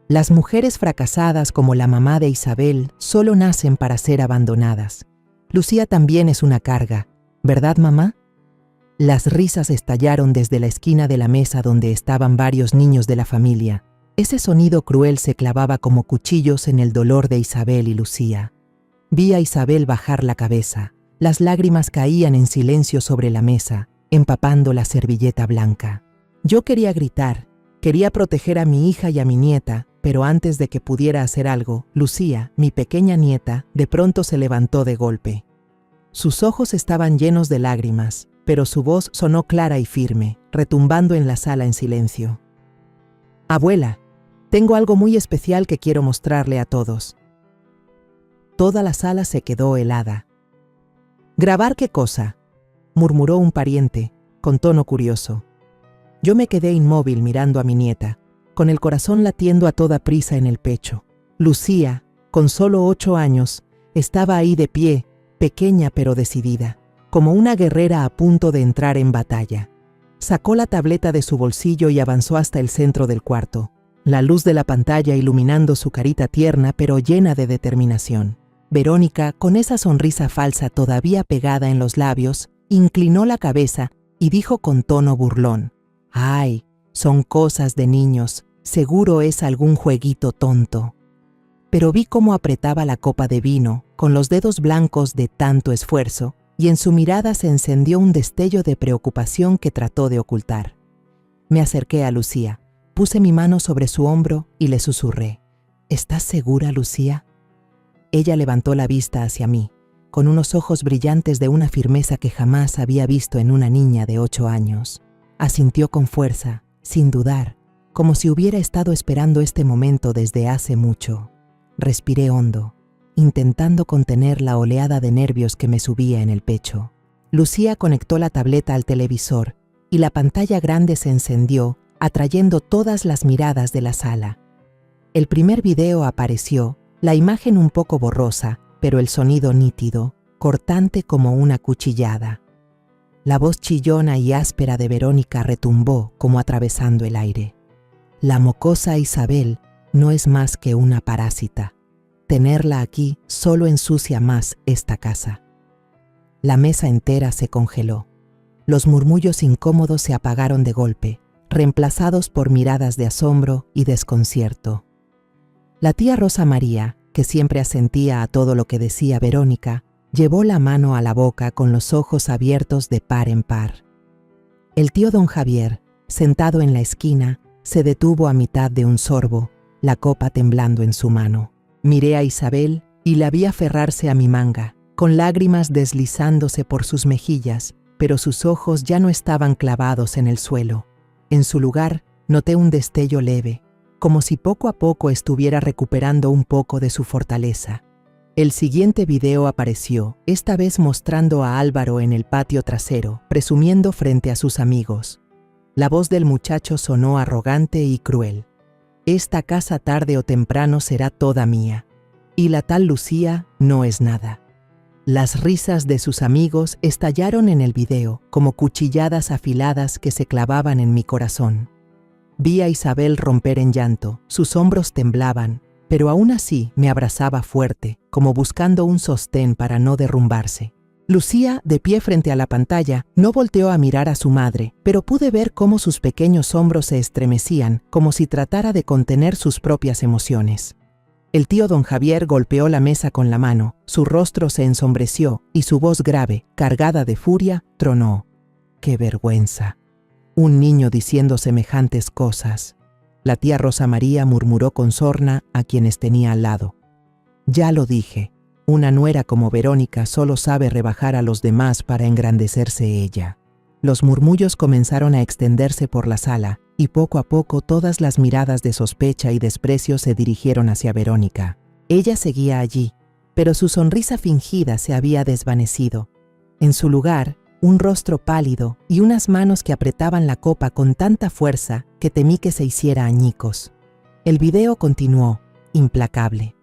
Las mujeres fracasadas como la mamá de Isabel solo nacen para ser abandonadas. Lucía también es una carga, ¿verdad, mamá? Las risas estallaron desde la esquina de la mesa donde estaban varios niños de la familia. Ese sonido cruel se clavaba como cuchillos en el dolor de Isabel y Lucía. Vi a Isabel bajar la cabeza. Las lágrimas caían en silencio sobre la mesa, empapando la servilleta blanca. Yo quería gritar, quería proteger a mi hija y a mi nieta, pero antes de que pudiera hacer algo, Lucía, mi pequeña nieta, de pronto se levantó de golpe. Sus ojos estaban llenos de lágrimas, pero su voz sonó clara y firme, retumbando en la sala en silencio. «Abuela, tengo algo muy especial que quiero mostrarle a todos». Toda la sala se quedó helada. «¿Grabar qué cosa?», murmuró un pariente, con tono curioso. Yo me quedé inmóvil mirando a mi nieta, con el corazón latiendo a toda prisa en el pecho. Lucía, con solo 8 años, estaba ahí de pie, pequeña pero decidida, como una guerrera a punto de entrar en batalla. Sacó la tableta de su bolsillo y avanzó hasta el centro del cuarto, la luz de la pantalla iluminando su carita tierna pero llena de determinación. Verónica, con esa sonrisa falsa todavía pegada en los labios, inclinó la cabeza y dijo con tono burlón: «Ay, son cosas de niños, seguro es algún jueguito tonto». Pero vi cómo apretaba la copa de vino, con los dedos blancos de tanto esfuerzo, y en su mirada se encendió un destello de preocupación que trató de ocultar. Me acerqué a Lucía, puse mi mano sobre su hombro y le susurré: «¿Estás segura, Lucía?». Ella levantó la vista hacia mí, con unos ojos brillantes de una firmeza que jamás había visto en una niña de 8 años. Asintió con fuerza, sin dudar, como si hubiera estado esperando este momento desde hace mucho. Respiré hondo, intentando contener la oleada de nervios que me subía en el pecho. Lucía conectó la tableta al televisor y la pantalla grande se encendió, atrayendo todas las miradas de la sala. El primer video apareció, la imagen un poco borrosa, pero el sonido nítido, cortante como una cuchillada. La voz chillona y áspera de Verónica retumbó como atravesando el aire. La mocosa Isabel no es más que una parásita. Tenerla aquí solo ensucia más esta casa. La mesa entera se congeló. Los murmullos incómodos se apagaron de golpe, reemplazados por miradas de asombro y desconcierto. La tía Rosa María, que siempre asentía a todo lo que decía Verónica, llevó la mano a la boca con los ojos abiertos de par en par. El tío don Javier, sentado en la esquina, se detuvo a mitad de un sorbo, la copa temblando en su mano. Miré a Isabel y la vi aferrarse a mi manga, con lágrimas deslizándose por sus mejillas, pero sus ojos ya no estaban clavados en el suelo. En su lugar, noté un destello leve, como si poco a poco estuviera recuperando un poco de su fortaleza. El siguiente video apareció, esta vez mostrando a Álvaro en el patio trasero, presumiendo frente a sus amigos. La voz del muchacho sonó arrogante y cruel. «Esta casa tarde o temprano será toda mía. Y la tal Lucía no es nada». Las risas de sus amigos estallaron en el video, como cuchilladas afiladas que se clavaban en mi corazón. Vi a Isabel romper en llanto, sus hombros temblaban, pero aún así me abrazaba fuerte, como buscando un sostén para no derrumbarse. Lucía, de pie frente a la pantalla, no volteó a mirar a su madre, pero pude ver cómo sus pequeños hombros se estremecían, como si tratara de contener sus propias emociones. El tío don Javier golpeó la mesa con la mano, su rostro se ensombreció y su voz grave, cargada de furia, tronó: «¡Qué vergüenza! Un niño diciendo semejantes cosas». La tía Rosa María murmuró con sorna a quienes tenía al lado: «Ya lo dije, una nuera como Verónica solo sabe rebajar a los demás para engrandecerse ella». Los murmullos comenzaron a extenderse por la sala, y poco a poco todas las miradas de sospecha y desprecio se dirigieron hacia Verónica. Ella seguía allí, pero su sonrisa fingida se había desvanecido. En su lugar, un rostro pálido y unas manos que apretaban la copa con tanta fuerza que temí que se hiciera añicos. El video continuó, implacable.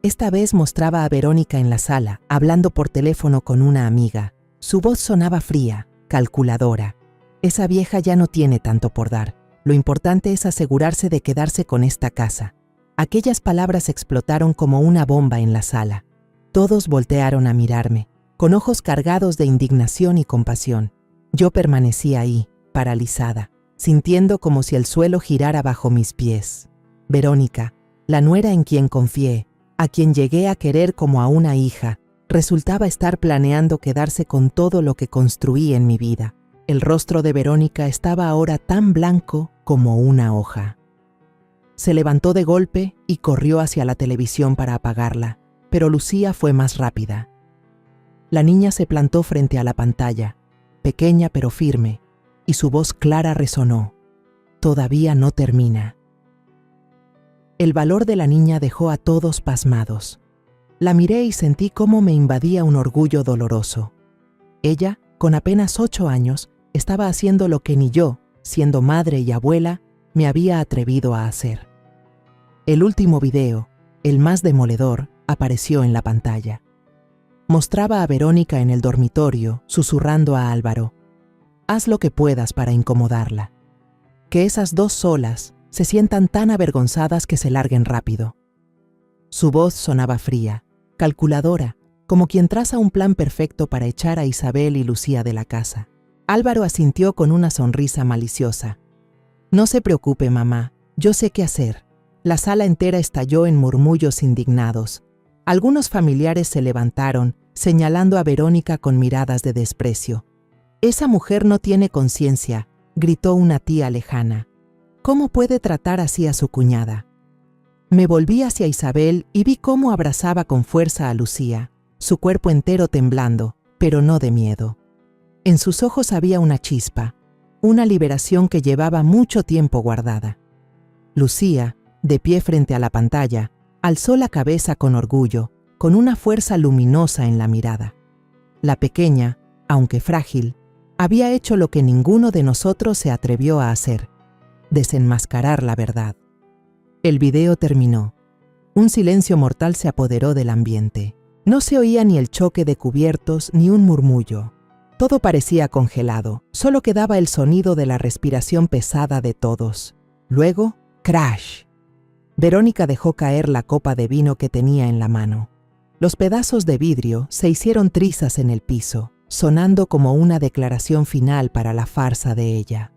Esta vez mostraba a Verónica en la sala, hablando por teléfono con una amiga. Su voz sonaba fría, calculadora. Esa vieja ya no tiene tanto por dar. Lo importante es asegurarse de quedarse con esta casa. Aquellas palabras explotaron como una bomba en la sala. Todos voltearon a mirarme, con ojos cargados de indignación y compasión. Yo permanecía ahí, paralizada, sintiendo como si el suelo girara bajo mis pies. Verónica, la nuera en quien confié, a quien llegué a querer como a una hija, resultaba estar planeando quedarse con todo lo que construí en mi vida. El rostro de Verónica estaba ahora tan blanco como una hoja. Se levantó de golpe y corrió hacia la televisión para apagarla, pero Lucía fue más rápida. La niña se plantó frente a la pantalla, pequeña pero firme, y su voz clara resonó. Todavía no termina. El valor de la niña dejó a todos pasmados. La miré y sentí cómo me invadía un orgullo doloroso. Ella, con apenas 8 años, estaba haciendo lo que ni yo, siendo madre y abuela, me había atrevido a hacer. El último video, el más demoledor, apareció en la pantalla. Mostraba a Verónica en el dormitorio, susurrando a Álvaro: «Haz lo que puedas para incomodarla. Que esas dos solas se sientan tan avergonzadas que se larguen rápido». Su voz sonaba fría, calculadora, como quien traza un plan perfecto para echar a Isabel y Lucía de la casa. Álvaro asintió con una sonrisa maliciosa. «No se preocupe, mamá, yo sé qué hacer». La sala entera estalló en murmullos indignados. Algunos familiares se levantaron, señalando a Verónica con miradas de desprecio. «Esa mujer no tiene conciencia», gritó una tía lejana. «¿Cómo puede tratar así a su cuñada?». Me volví hacia Isabel y vi cómo abrazaba con fuerza a Lucía, su cuerpo entero temblando, pero no de miedo. En sus ojos había una chispa, una liberación que llevaba mucho tiempo guardada. Lucía, de pie frente a la pantalla, alzó la cabeza con orgullo, con una fuerza luminosa en la mirada. La pequeña, aunque frágil, había hecho lo que ninguno de nosotros se atrevió a hacer: desenmascarar la verdad. El video terminó. Un silencio mortal se apoderó del ambiente. No se oía ni el choque de cubiertos ni un murmullo. Todo parecía congelado, solo quedaba el sonido de la respiración pesada de todos. Luego, ¡crash! Verónica dejó caer la copa de vino que tenía en la mano. Los pedazos de vidrio se hicieron trizas en el piso, sonando como una declaración final para la farsa de ella.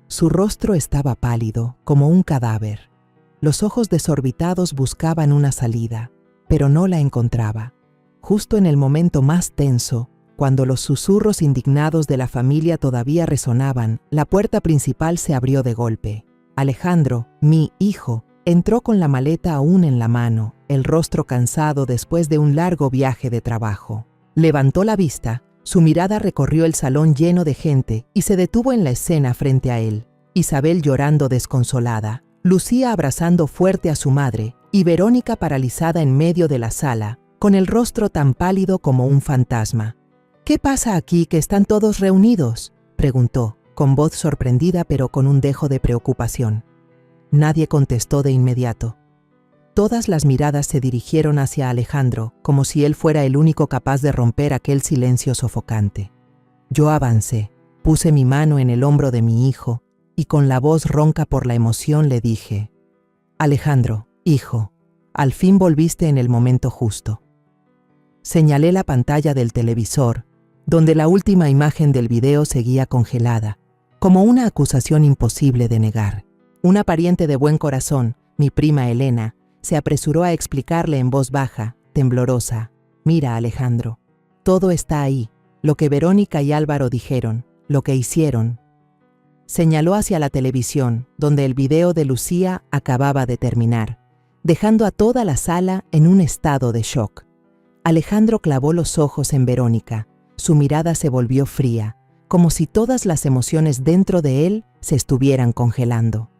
Su rostro estaba pálido, como un cadáver. Los ojos desorbitados buscaban una salida, pero no la encontraba. Justo en el momento más tenso, cuando los susurros indignados de la familia todavía resonaban, la puerta principal se abrió de golpe. Alejandro, mi hijo, entró con la maleta aún en la mano, el rostro cansado después de un largo viaje de trabajo. Levantó la vista, su mirada recorrió el salón lleno de gente y se detuvo en la escena frente a él. Isabel llorando desconsolada, Lucía abrazando fuerte a su madre y Verónica paralizada en medio de la sala, con el rostro tan pálido como un fantasma. «¿Qué pasa aquí que están todos reunidos?», preguntó, con voz sorprendida pero con un dejo de preocupación. Nadie contestó de inmediato. Todas las miradas se dirigieron hacia Alejandro, como si él fuera el único capaz de romper aquel silencio sofocante. Yo avancé, puse mi mano en el hombro de mi hijo y con la voz ronca por la emoción le dije: «Alejandro, hijo, al fin volviste en el momento justo». Señalé la pantalla del televisor, donde la última imagen del video seguía congelada, como una acusación imposible de negar. Una pariente de buen corazón, mi prima Elena, se apresuró a explicarle en voz baja, temblorosa: «Mira, Alejandro, todo está ahí, lo que Verónica y Álvaro dijeron, lo que hicieron». Señaló hacia la televisión, donde el video de Lucía acababa de terminar, dejando a toda la sala en un estado de shock. Alejandro clavó los ojos en Verónica, su mirada se volvió fría, como si todas las emociones dentro de él se estuvieran congelando.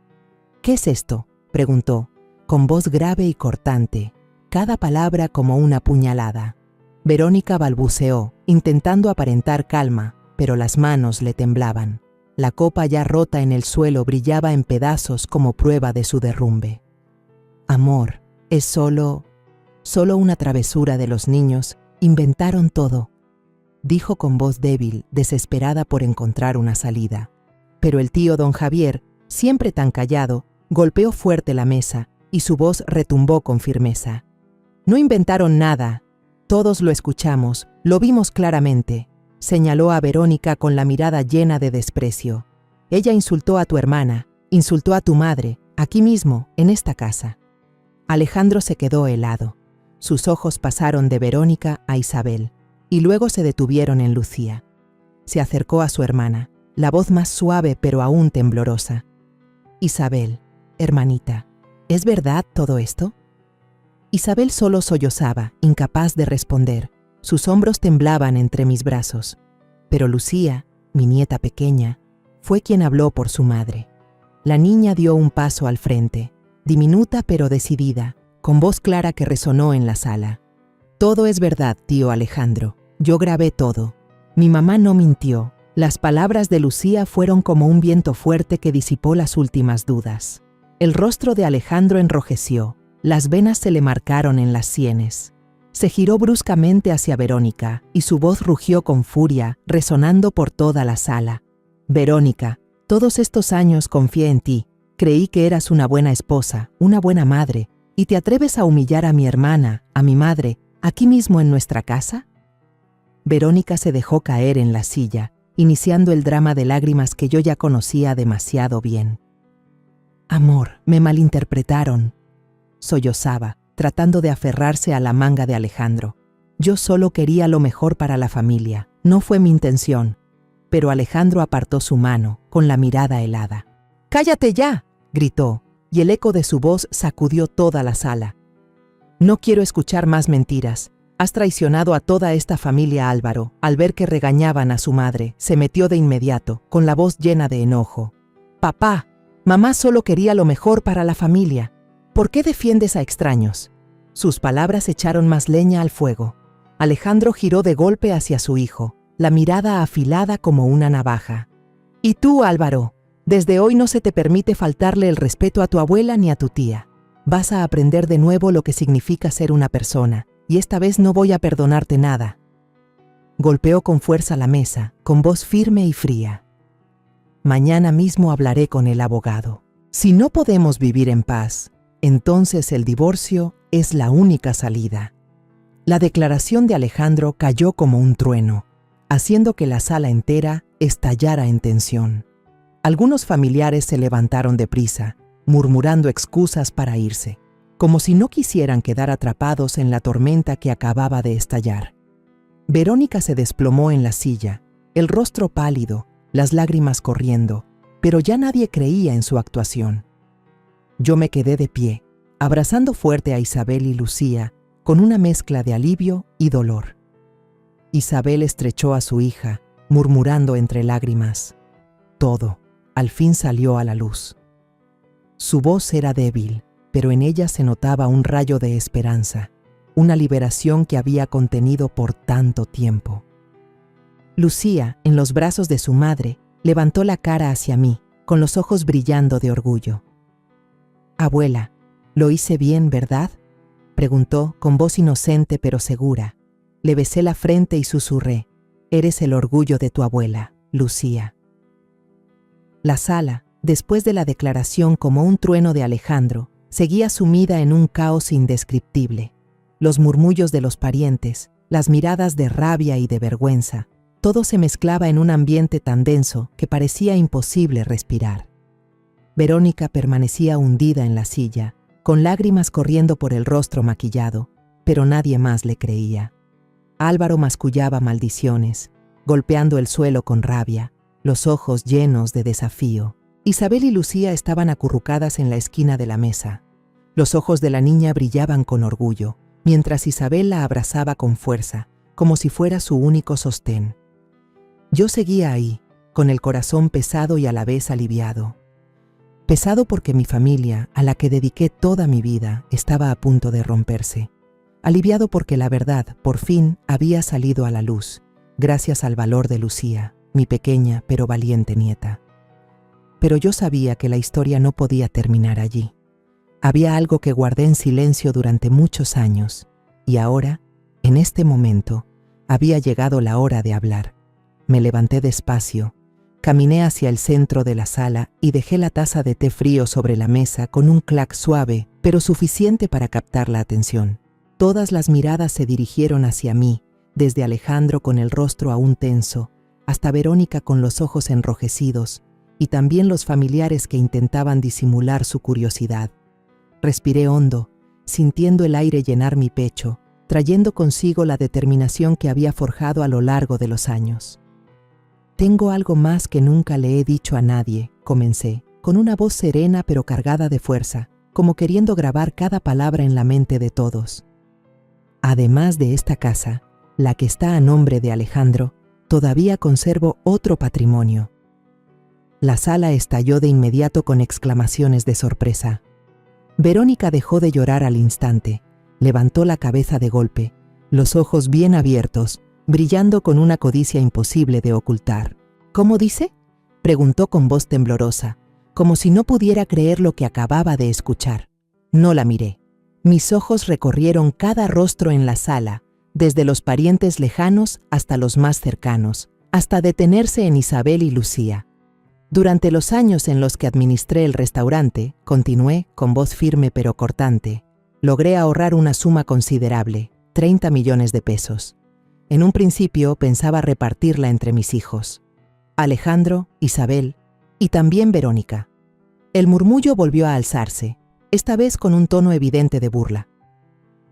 «¿Qué es esto?», preguntó, con voz grave y cortante, cada palabra como una puñalada. Verónica balbuceó, intentando aparentar calma, pero las manos le temblaban. La copa ya rota en el suelo brillaba en pedazos como prueba de su derrumbe. Amor, es solo una travesura de los niños. Inventaron todo, dijo con voz débil, desesperada por encontrar una salida. Pero el tío don Javier, siempre tan callado, golpeó fuerte la mesa y su voz retumbó con firmeza. No inventaron nada. Todos lo escuchamos, lo vimos claramente, señaló a Verónica con la mirada llena de desprecio. Ella insultó a tu hermana, insultó a tu madre, aquí mismo, en esta casa. Alejandro se quedó helado. Sus ojos pasaron de Verónica a Isabel, y luego se detuvieron en Lucía. Se acercó a su hermana, la voz más suave pero aún temblorosa. Isabel, hermanita, ¿es verdad todo esto? Isabel solo sollozaba, incapaz de responder. Sus hombros temblaban entre mis brazos. Pero Lucía, mi nieta pequeña, fue quien habló por su madre. La niña dio un paso al frente, diminuta pero decidida, con voz clara que resonó en la sala. Todo es verdad, tío Alejandro. Yo grabé todo. Mi mamá no mintió. Las palabras de Lucía fueron como un viento fuerte que disipó las últimas dudas. El rostro de Alejandro enrojeció. Las venas se le marcaron en las sienes. Se giró bruscamente hacia Verónica y su voz rugió con furia, resonando por toda la sala. Verónica, todos estos años confié en ti. Creí que eras una buena esposa, una buena madre, y te atreves a humillar a mi hermana, a mi madre, aquí mismo en nuestra casa. Verónica se dejó caer en la silla, iniciando el drama de lágrimas que yo ya conocía demasiado bien. Amor, me malinterpretaron. Sollozaba, tratando de aferrarse a la manga de Alejandro. Yo solo quería lo mejor para la familia, no fue mi intención. Pero Alejandro apartó su mano, con la mirada helada. ¡Cállate ya!, gritó, y el eco de su voz sacudió toda la sala. No quiero escuchar más mentiras. Has traicionado a toda esta familia, Álvaro. Al ver que regañaban a su madre, se metió de inmediato, con la voz llena de enojo. Papá, mamá solo quería lo mejor para la familia. ¿Por qué defiendes a extraños? Sus palabras echaron más leña al fuego. Alejandro giró de golpe hacia su hijo, la mirada afilada como una navaja. Y tú, Álvaro, desde hoy no se te permite faltarle el respeto a tu abuela ni a tu tía. Vas a aprender de nuevo lo que significa ser una persona, y esta vez no voy a perdonarte nada. Golpeó con fuerza la mesa, con voz firme y fría. Mañana mismo hablaré con el abogado. Si no podemos vivir en paz, entonces el divorcio es la única salida. La declaración de Alejandro cayó como un trueno, haciendo que la sala entera estallara en tensión. Algunos familiares se levantaron deprisa, murmurando excusas para irse, como si no quisieran quedar atrapados en la tormenta que acababa de estallar. Verónica se desplomó en la silla, el rostro pálido, las lágrimas corriendo, pero ya nadie creía en su actuación. Yo me quedé de pie, abrazando fuerte a Isabel y Lucía, con una mezcla de alivio y dolor. Isabel estrechó a su hija, murmurando entre lágrimas. Todo, al fin salió a la luz. Su voz era débil, pero en ella se notaba un rayo de esperanza, una liberación que había contenido por tanto tiempo. Lucía, en los brazos de su madre, levantó la cara hacia mí, con los ojos brillando de orgullo. Abuela, ¿lo hice bien, verdad?, preguntó con voz inocente pero segura. Le besé la frente y susurré, eres el orgullo de tu abuela, Lucía. La sala, después de la declaración como un trueno de Alejandro, seguía sumida en un caos indescriptible. Los murmullos de los parientes, las miradas de rabia y de vergüenza, todo se mezclaba en un ambiente tan denso que parecía imposible respirar. Verónica permanecía hundida en la silla, con lágrimas corriendo por el rostro maquillado, pero nadie más le creía. Álvaro mascullaba maldiciones, golpeando el suelo con rabia, los ojos llenos de desafío. Isabel y Lucía estaban acurrucadas en la esquina de la mesa. Los ojos de la niña brillaban con orgullo, mientras Isabel la abrazaba con fuerza, como si fuera su único sostén. Yo seguía ahí, con el corazón pesado y a la vez aliviado. Pesado porque mi familia, a la que dediqué toda mi vida, estaba a punto de romperse. Aliviado porque la verdad, por fin, había salido a la luz, gracias al valor de Lucía. mi pequeña pero valiente nieta. Pero yo sabía que la historia no podía terminar allí. Había algo que guardé en silencio durante muchos años, y ahora, en este momento, había llegado la hora de hablar. Me levanté despacio, caminé hacia el centro de la sala y dejé la taza de té frío sobre la mesa con un clac suave, pero suficiente para captar la atención. Todas las miradas se dirigieron hacia mí, desde Alejandro con el rostro aún tenso, hasta Verónica con los ojos enrojecidos, y también los familiares que intentaban disimular su curiosidad. Respiré hondo, sintiendo el aire llenar mi pecho, trayendo consigo la determinación que había forjado a lo largo de los años. Tengo algo más que nunca le he dicho a nadie, comencé, con una voz serena pero cargada de fuerza, como queriendo grabar cada palabra en la mente de todos. Además de esta casa, la que está a nombre de Alejandro, todavía conservo otro patrimonio. La sala estalló de inmediato con exclamaciones de sorpresa. Verónica dejó de llorar al instante, levantó la cabeza de golpe, los ojos bien abiertos, brillando con una codicia imposible de ocultar. ¿Cómo dice?, preguntó con voz temblorosa, como si no pudiera creer lo que acababa de escuchar. No la miré. Mis ojos recorrieron cada rostro en la sala, desde los parientes lejanos hasta los más cercanos, hasta detenerse en Isabel y Lucía. Durante los años en los que administré el restaurante, continué, con voz firme pero cortante, logré ahorrar una suma considerable, 30 millones de pesos. En un principio pensaba repartirla entre mis hijos, Alejandro, Isabel y también Verónica. El murmullo volvió a alzarse, esta vez con un tono evidente de burla.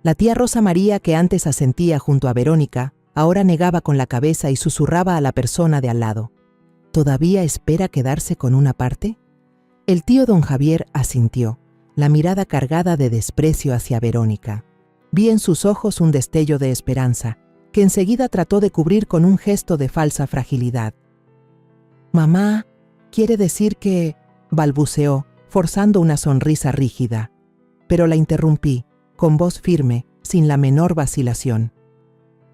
La tía Rosa María, que antes asentía junto a Verónica, ahora negaba con la cabeza y susurraba a la persona de al lado. ¿Todavía espera quedarse con una parte? El tío don Javier asintió, la mirada cargada de desprecio hacia Verónica. Vi en sus ojos un destello de esperanza, que enseguida trató de cubrir con un gesto de falsa fragilidad. «Mamá, quiere decir que…», balbuceó, forzando una sonrisa rígida. Pero la interrumpí, con voz firme, sin la menor vacilación.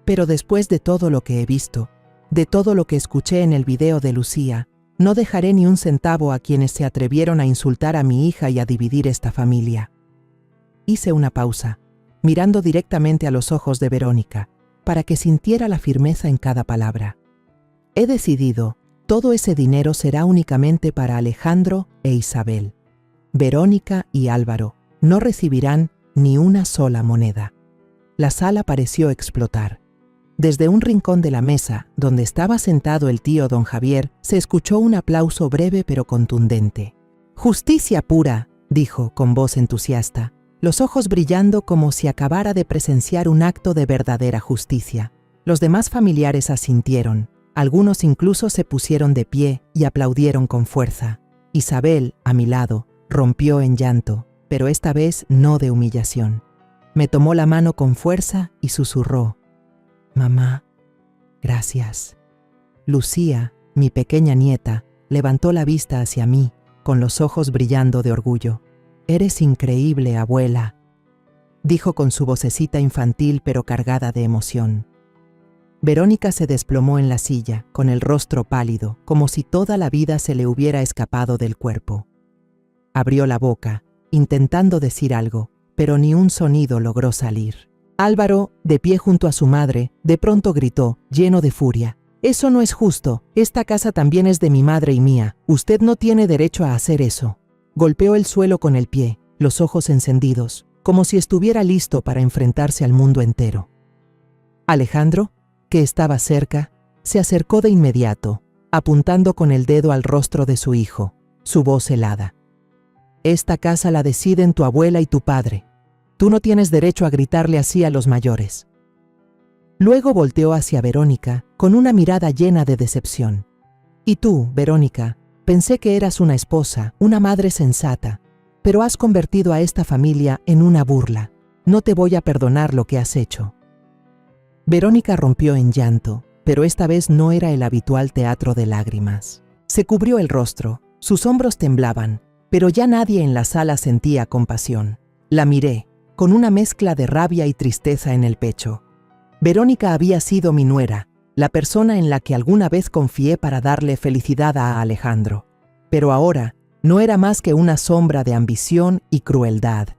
«Pero después de todo lo que he visto, de todo lo que escuché en el video de Lucía, no dejaré ni un centavo a quienes se atrevieron a insultar a mi hija y a dividir esta familia». Hice una pausa, mirando directamente a los ojos de Verónica, para que sintiera la firmeza en cada palabra. «He decidido, todo ese dinero será únicamente para Alejandro e Isabel. Verónica y Álvaro no recibirán ni una sola moneda». La sala pareció explotar. Desde un rincón de la mesa, donde estaba sentado el tío don Javier, se escuchó un aplauso breve pero contundente. «Justicia pura», dijo con voz entusiasta, los ojos brillando como si acabara de presenciar un acto de verdadera justicia. Los demás familiares asintieron, algunos incluso se pusieron de pie y aplaudieron con fuerza. Isabel, a mi lado, rompió en llanto, pero esta vez no de humillación. Me tomó la mano con fuerza y susurró: «Mamá, gracias». Lucía, mi pequeña nieta, levantó la vista hacia mí, con los ojos brillando de orgullo. «Eres increíble, abuela», dijo con su vocecita infantil pero cargada de emoción. Verónica se desplomó en la silla, con el rostro pálido, como si toda la vida se le hubiera escapado del cuerpo. Abrió la boca, intentando decir algo, pero ni un sonido logró salir. Álvaro, de pie junto a su madre, de pronto gritó, lleno de furia: «Eso no es justo, esta casa también es de mi madre y mía, usted no tiene derecho a hacer eso». Golpeó el suelo con el pie, los ojos encendidos, como si estuviera listo para enfrentarse al mundo entero. Alejandro, que estaba cerca, se acercó de inmediato, apuntando con el dedo al rostro de su hijo, su voz helada: «Esta casa la deciden tu abuela y tu padre. Tú no tienes derecho a gritarle así a los mayores». Luego volteó hacia Verónica, con una mirada llena de decepción. «Y tú, Verónica, pensé que eras una esposa, una madre sensata, pero has convertido a esta familia en una burla. No te voy a perdonar lo que has hecho». Verónica rompió en llanto, pero esta vez no era el habitual teatro de lágrimas. Se cubrió el rostro, sus hombros temblaban, pero ya nadie en la sala sentía compasión. La miré, con una mezcla de rabia y tristeza en el pecho. Verónica había sido mi nuera, la persona en la que alguna vez confié para darle felicidad a Alejandro. Pero ahora no era más que una sombra de ambición y crueldad.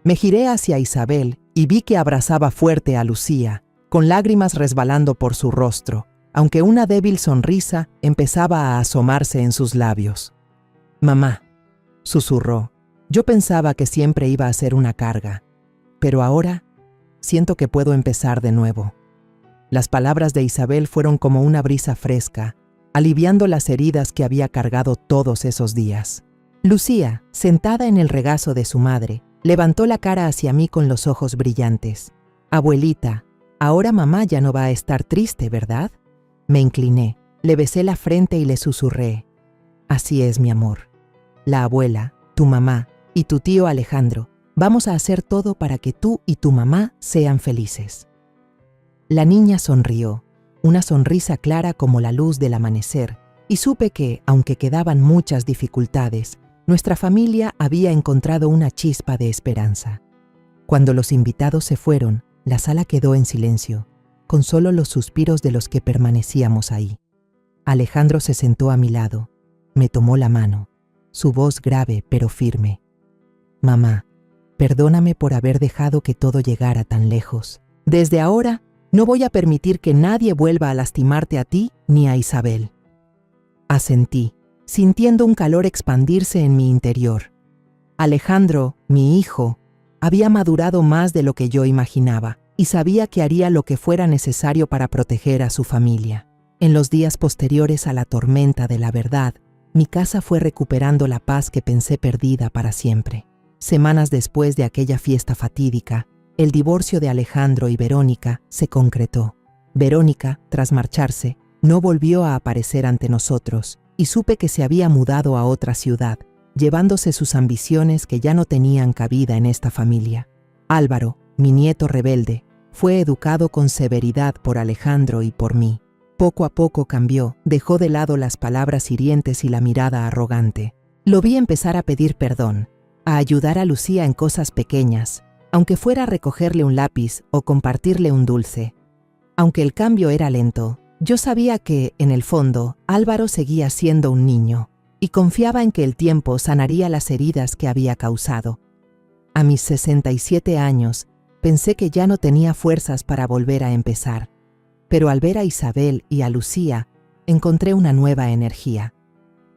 Me giré hacia Isabel y vi que abrazaba fuerte a Lucía, con lágrimas resbalando por su rostro, aunque una débil sonrisa empezaba a asomarse en sus labios. «Mamá», susurró, «yo pensaba que siempre iba a ser una carga, pero ahora siento que puedo empezar de nuevo». Las palabras de Isabel fueron como una brisa fresca, aliviando las heridas que había cargado todos esos días. Lucía, sentada en el regazo de su madre, levantó la cara hacia mí con los ojos brillantes. «Abuelita, ahora mamá ya no va a estar triste, ¿verdad?». Me incliné, le besé la frente y le susurré: «Así es, mi amor. La abuela, tu mamá y tu tío Alejandro, vamos a hacer todo para que tú y tu mamá sean felices». La niña sonrió, una sonrisa clara como la luz del amanecer, y supe que, aunque quedaban muchas dificultades, nuestra familia había encontrado una chispa de esperanza. Cuando los invitados se fueron, la sala quedó en silencio, con solo los suspiros de los que permanecíamos ahí. Alejandro se sentó a mi lado, me tomó la mano, su voz grave pero firme. «Mamá, perdóname por haber dejado que todo llegara tan lejos. Desde ahora, no voy a permitir que nadie vuelva a lastimarte a ti ni a Isabel». Asentí, sintiendo un calor expandirse en mi interior. Alejandro, mi hijo, había madurado más de lo que yo imaginaba y sabía que haría lo que fuera necesario para proteger a su familia. En los días posteriores a la tormenta de la verdad, mi casa fue recuperando la paz que pensé perdida para siempre. Semanas después de aquella fiesta fatídica, el divorcio de Alejandro y Verónica se concretó. Verónica, tras marcharse, no volvió a aparecer ante nosotros y supe que se había mudado a otra ciudad, llevándose sus ambiciones que ya no tenían cabida en esta familia. Álvaro, mi nieto rebelde, fue educado con severidad por Alejandro y por mí. Poco a poco cambió, dejó de lado las palabras hirientes y la mirada arrogante. Lo vi empezar a pedir perdón, a ayudar a Lucía en cosas pequeñas, aunque fuera recogerle un lápiz o compartirle un dulce. Aunque el cambio era lento, yo sabía que, en el fondo, Álvaro seguía siendo un niño, y confiaba en que el tiempo sanaría las heridas que había causado. A mis 67 años, pensé que ya no tenía fuerzas para volver a empezar, pero al ver a Isabel y a Lucía, encontré una nueva energía.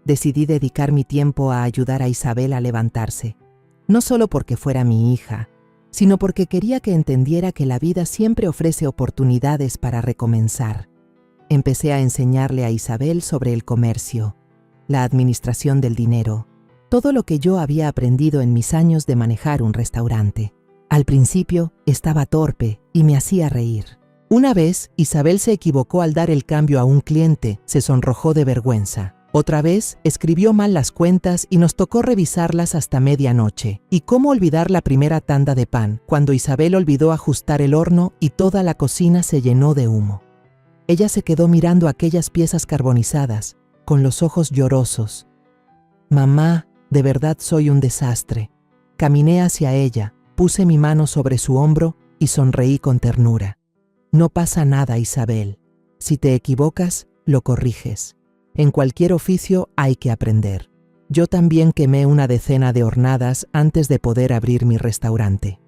Decidí dedicar mi tiempo a ayudar a Isabel a levantarse, no solo porque fuera mi hija, sino porque quería que entendiera que la vida siempre ofrece oportunidades para recomenzar. Empecé a enseñarle a Isabel sobre el comercio, la administración del dinero, todo lo que yo había aprendido en mis años de manejar un restaurante. Al principio estaba torpe y me hacía reír. Una vez, Isabel se equivocó al dar el cambio a un cliente, se sonrojó de vergüenza. Otra vez, escribió mal las cuentas y nos tocó revisarlas hasta medianoche. ¿Y cómo olvidar la primera tanda de pan, cuando Isabel olvidó ajustar el horno y toda la cocina se llenó de humo? Ella se quedó mirando aquellas piezas carbonizadas, con los ojos llorosos. «Mamá, de verdad soy un desastre». Caminé hacia ella, puse mi mano sobre su hombro y sonreí con ternura. «No pasa nada, Isabel. Si te equivocas, lo corriges. En cualquier oficio hay que aprender. Yo también quemé una decena de hornadas antes de poder abrir mi restaurante».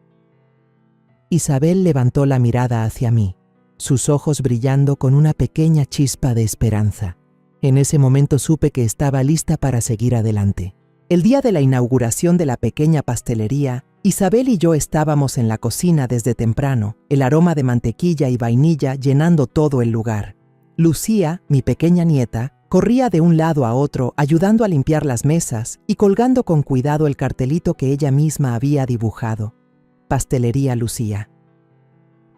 Isabel levantó la mirada hacia mí, sus ojos brillando con una pequeña chispa de esperanza. En ese momento supe que estaba lista para seguir adelante. El día de la inauguración de la pequeña pastelería, Isabel y yo estábamos en la cocina desde temprano, el aroma de mantequilla y vainilla llenando todo el lugar. Lucía, mi pequeña nieta, corría de un lado a otro ayudando a limpiar las mesas y colgando con cuidado el cartelito que ella misma había dibujado. Pastelería Lucía.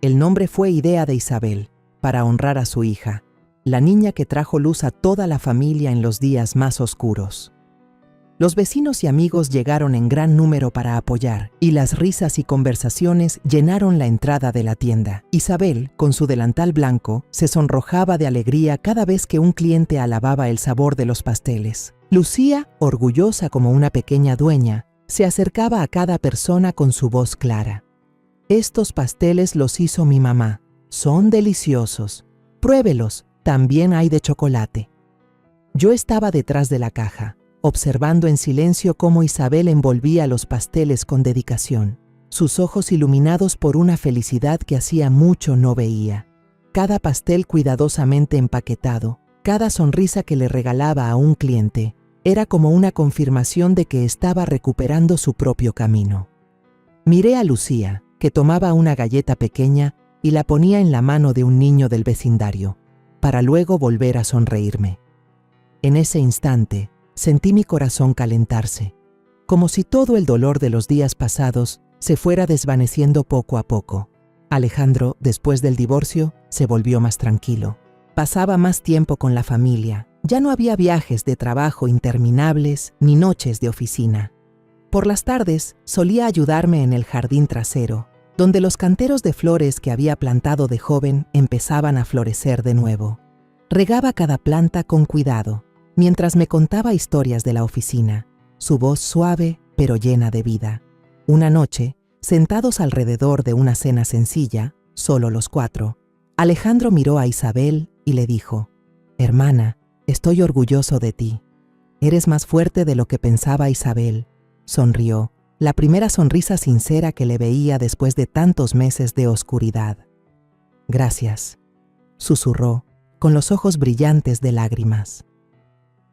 El nombre fue idea de Isabel, para honrar a su hija, la niña que trajo luz a toda la familia en los días más oscuros. Los vecinos y amigos llegaron en gran número para apoyar, y las risas y conversaciones llenaron la entrada de la tienda. Isabel, con su delantal blanco, se sonrojaba de alegría cada vez que un cliente alababa el sabor de los pasteles. Lucía, orgullosa como una pequeña dueña, se acercaba a cada persona con su voz clara. «Estos pasteles los hizo mi mamá. Son deliciosos. Pruébelos, también hay de chocolate. Yo estaba detrás de la caja, observando en silencio cómo Isabel envolvía los pasteles con dedicación, sus ojos iluminados por una felicidad que hacía mucho no veía. Cada pastel cuidadosamente empaquetado, cada sonrisa que le regalaba a un cliente, era como una confirmación de que estaba recuperando su propio camino. Miré a Lucía, que tomaba una galleta pequeña y la ponía en la mano de un niño del vecindario, para luego volver a sonreírme. En ese instante, sentí mi corazón calentarse, como si todo el dolor de los días pasados se fuera desvaneciendo poco a poco. Alejandro, después del divorcio, se volvió más tranquilo. Pasaba más tiempo con la familia. Ya no había viajes de trabajo interminables ni noches de oficina. Por las tardes solía ayudarme en el jardín trasero, donde los canteros de flores que había plantado de joven empezaban a florecer de nuevo. Regaba cada planta con cuidado, mientras me contaba historias de la oficina, su voz suave pero llena de vida. Una noche, sentados alrededor de una cena sencilla, solo los cuatro, Alejandro miró a Isabel y le dijo: «Hermana, estoy orgulloso de ti. Eres más fuerte de lo que pensaba Isabel». Sonrió, la primera sonrisa sincera que le veía después de tantos meses de oscuridad. «Gracias», susurró, con los ojos brillantes de lágrimas.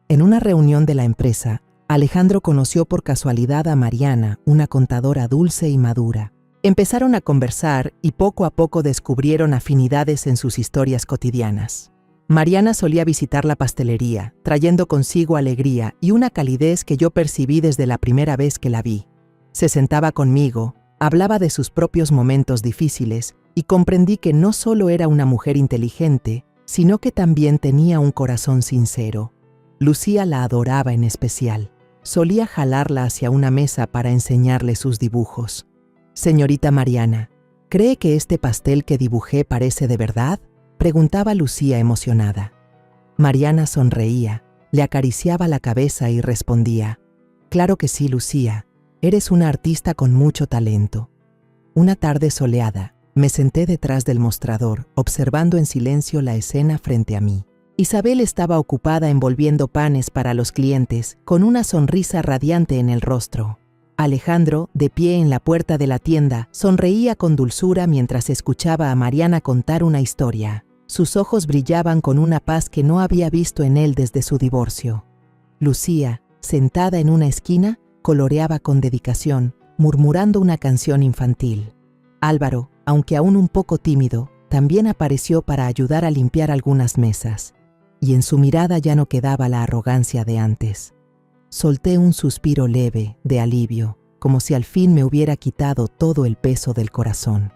En una reunión de la empresa, Alejandro conoció por casualidad a Mariana, una contadora dulce y madura. Empezaron a conversar y poco a poco descubrieron afinidades en sus historias cotidianas. Mariana solía visitar la pastelería, trayendo consigo alegría y una calidez que yo percibí desde la primera vez que la vi. Se sentaba conmigo, hablaba de sus propios momentos difíciles y comprendí que no solo era una mujer inteligente, sino que también tenía un corazón sincero. Lucía la adoraba en especial. Solía jalarla hacia una mesa para enseñarle sus dibujos. «Señorita Mariana, ¿cree que este pastel que dibujé parece de verdad?», preguntaba Lucía emocionada. Mariana sonreía, le acariciaba la cabeza y respondía: «Claro que sí, Lucía, eres una artista con mucho talento». Una tarde soleada, me senté detrás del mostrador, observando en silencio la escena frente a mí. Isabel estaba ocupada envolviendo panes para los clientes, con una sonrisa radiante en el rostro. Alejandro, de pie en la puerta de la tienda, sonreía con dulzura mientras escuchaba a Mariana contar una historia. Sus ojos brillaban con una paz que no había visto en él desde su divorcio. Lucía, sentada en una esquina, coloreaba con dedicación, murmurando una canción infantil. Álvaro, aunque aún un poco tímido, también apareció para ayudar a limpiar algunas mesas, y en su mirada ya no quedaba la arrogancia de antes. Solté un suspiro leve, de alivio, como si al fin me hubiera quitado todo el peso del corazón.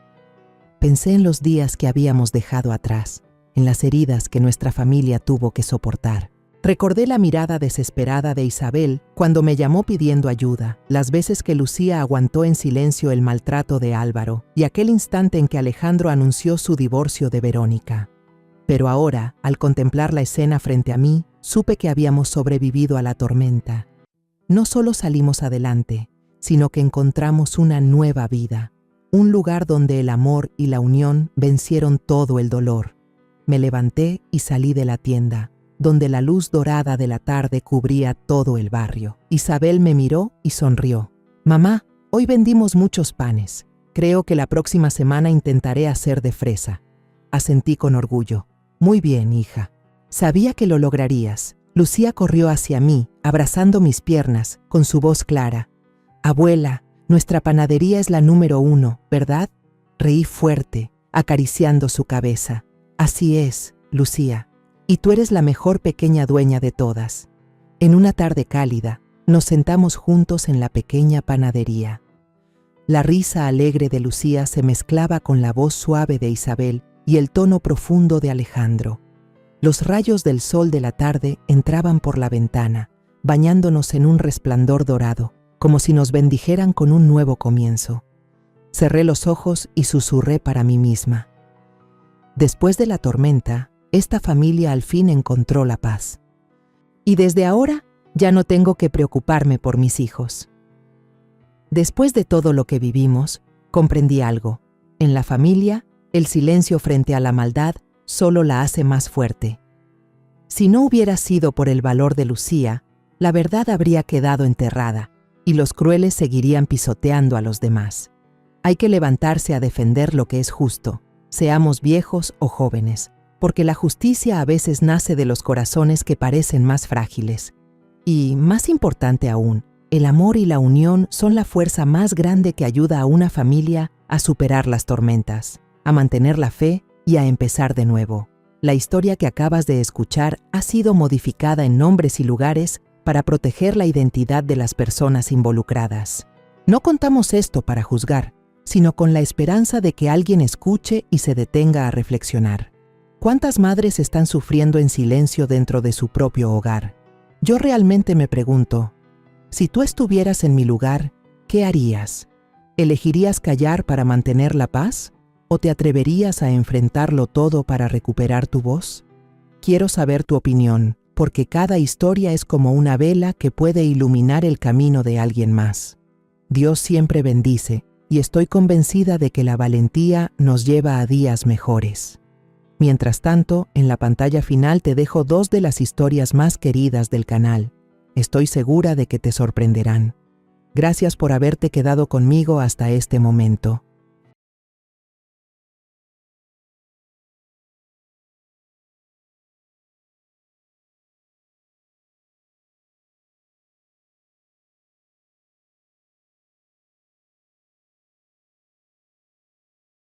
Pensé en los días que habíamos dejado atrás, en las heridas que nuestra familia tuvo que soportar. Recordé la mirada desesperada de Isabel cuando me llamó pidiendo ayuda, las veces que Lucía aguantó en silencio el maltrato de Álvaro y aquel instante en que Alejandro anunció su divorcio de Verónica. Pero ahora, al contemplar la escena frente a mí, supe que habíamos sobrevivido a la tormenta. No solo salimos adelante, sino que encontramos una nueva vida, un lugar donde el amor y la unión vencieron todo el dolor. Me levanté y salí de la tienda, donde la luz dorada de la tarde cubría todo el barrio. Isabel me miró y sonrió. «Mamá, hoy vendimos muchos panes. Creo que la próxima semana intentaré hacer de fresa». Asentí con orgullo. «Muy bien, hija. Sabía que lo lograrías». Lucía corrió hacia mí, abrazando mis piernas, con su voz clara. «Abuela, nuestra panadería es la número 1, ¿verdad?». Reí fuerte, acariciando su cabeza. «Así es, Lucía. Y tú eres la mejor pequeña dueña de todas». En una tarde cálida, nos sentamos juntos en la pequeña panadería. La risa alegre de Lucía se mezclaba con la voz suave de Isabel y el tono profundo de Alejandro. Los rayos del sol de la tarde entraban por la ventana, bañándonos en un resplandor dorado, como si nos bendijeran con un nuevo comienzo. Cerré los ojos y susurré para mí misma: «Después de la tormenta, esta familia al fin encontró la paz. Y desde ahora ya no tengo que preocuparme por mis hijos». Después de todo lo que vivimos, comprendí algo. En la familia, el silencio frente a la maldad solo la hace más fuerte. Si no hubiera sido por el valor de Lucía, la verdad habría quedado enterrada y los crueles seguirían pisoteando a los demás. Hay que levantarse a defender lo que es justo, seamos viejos o jóvenes, porque la justicia a veces nace de los corazones que parecen más frágiles. Y, más importante aún, el amor y la unión son la fuerza más grande que ayuda a una familia a superar las tormentas, a mantener la fe y a empezar de nuevo. La historia que acabas de escuchar ha sido modificada en nombres y lugares para proteger la identidad de las personas involucradas. No contamos esto para juzgar, sino con la esperanza de que alguien escuche y se detenga a reflexionar. ¿Cuántas madres están sufriendo en silencio dentro de su propio hogar? Yo realmente me pregunto, si tú estuvieras en mi lugar, ¿qué harías? ¿Elegirías callar para mantener la paz? ¿O te atreverías a enfrentarlo todo para recuperar tu voz? Quiero saber tu opinión, porque cada historia es como una vela que puede iluminar el camino de alguien más. Dios siempre bendice, y estoy convencida de que la valentía nos lleva a días mejores. Mientras tanto, en la pantalla final te dejo 2 de las historias más queridas del canal. Estoy segura de que te sorprenderán. Gracias por haberte quedado conmigo hasta este momento.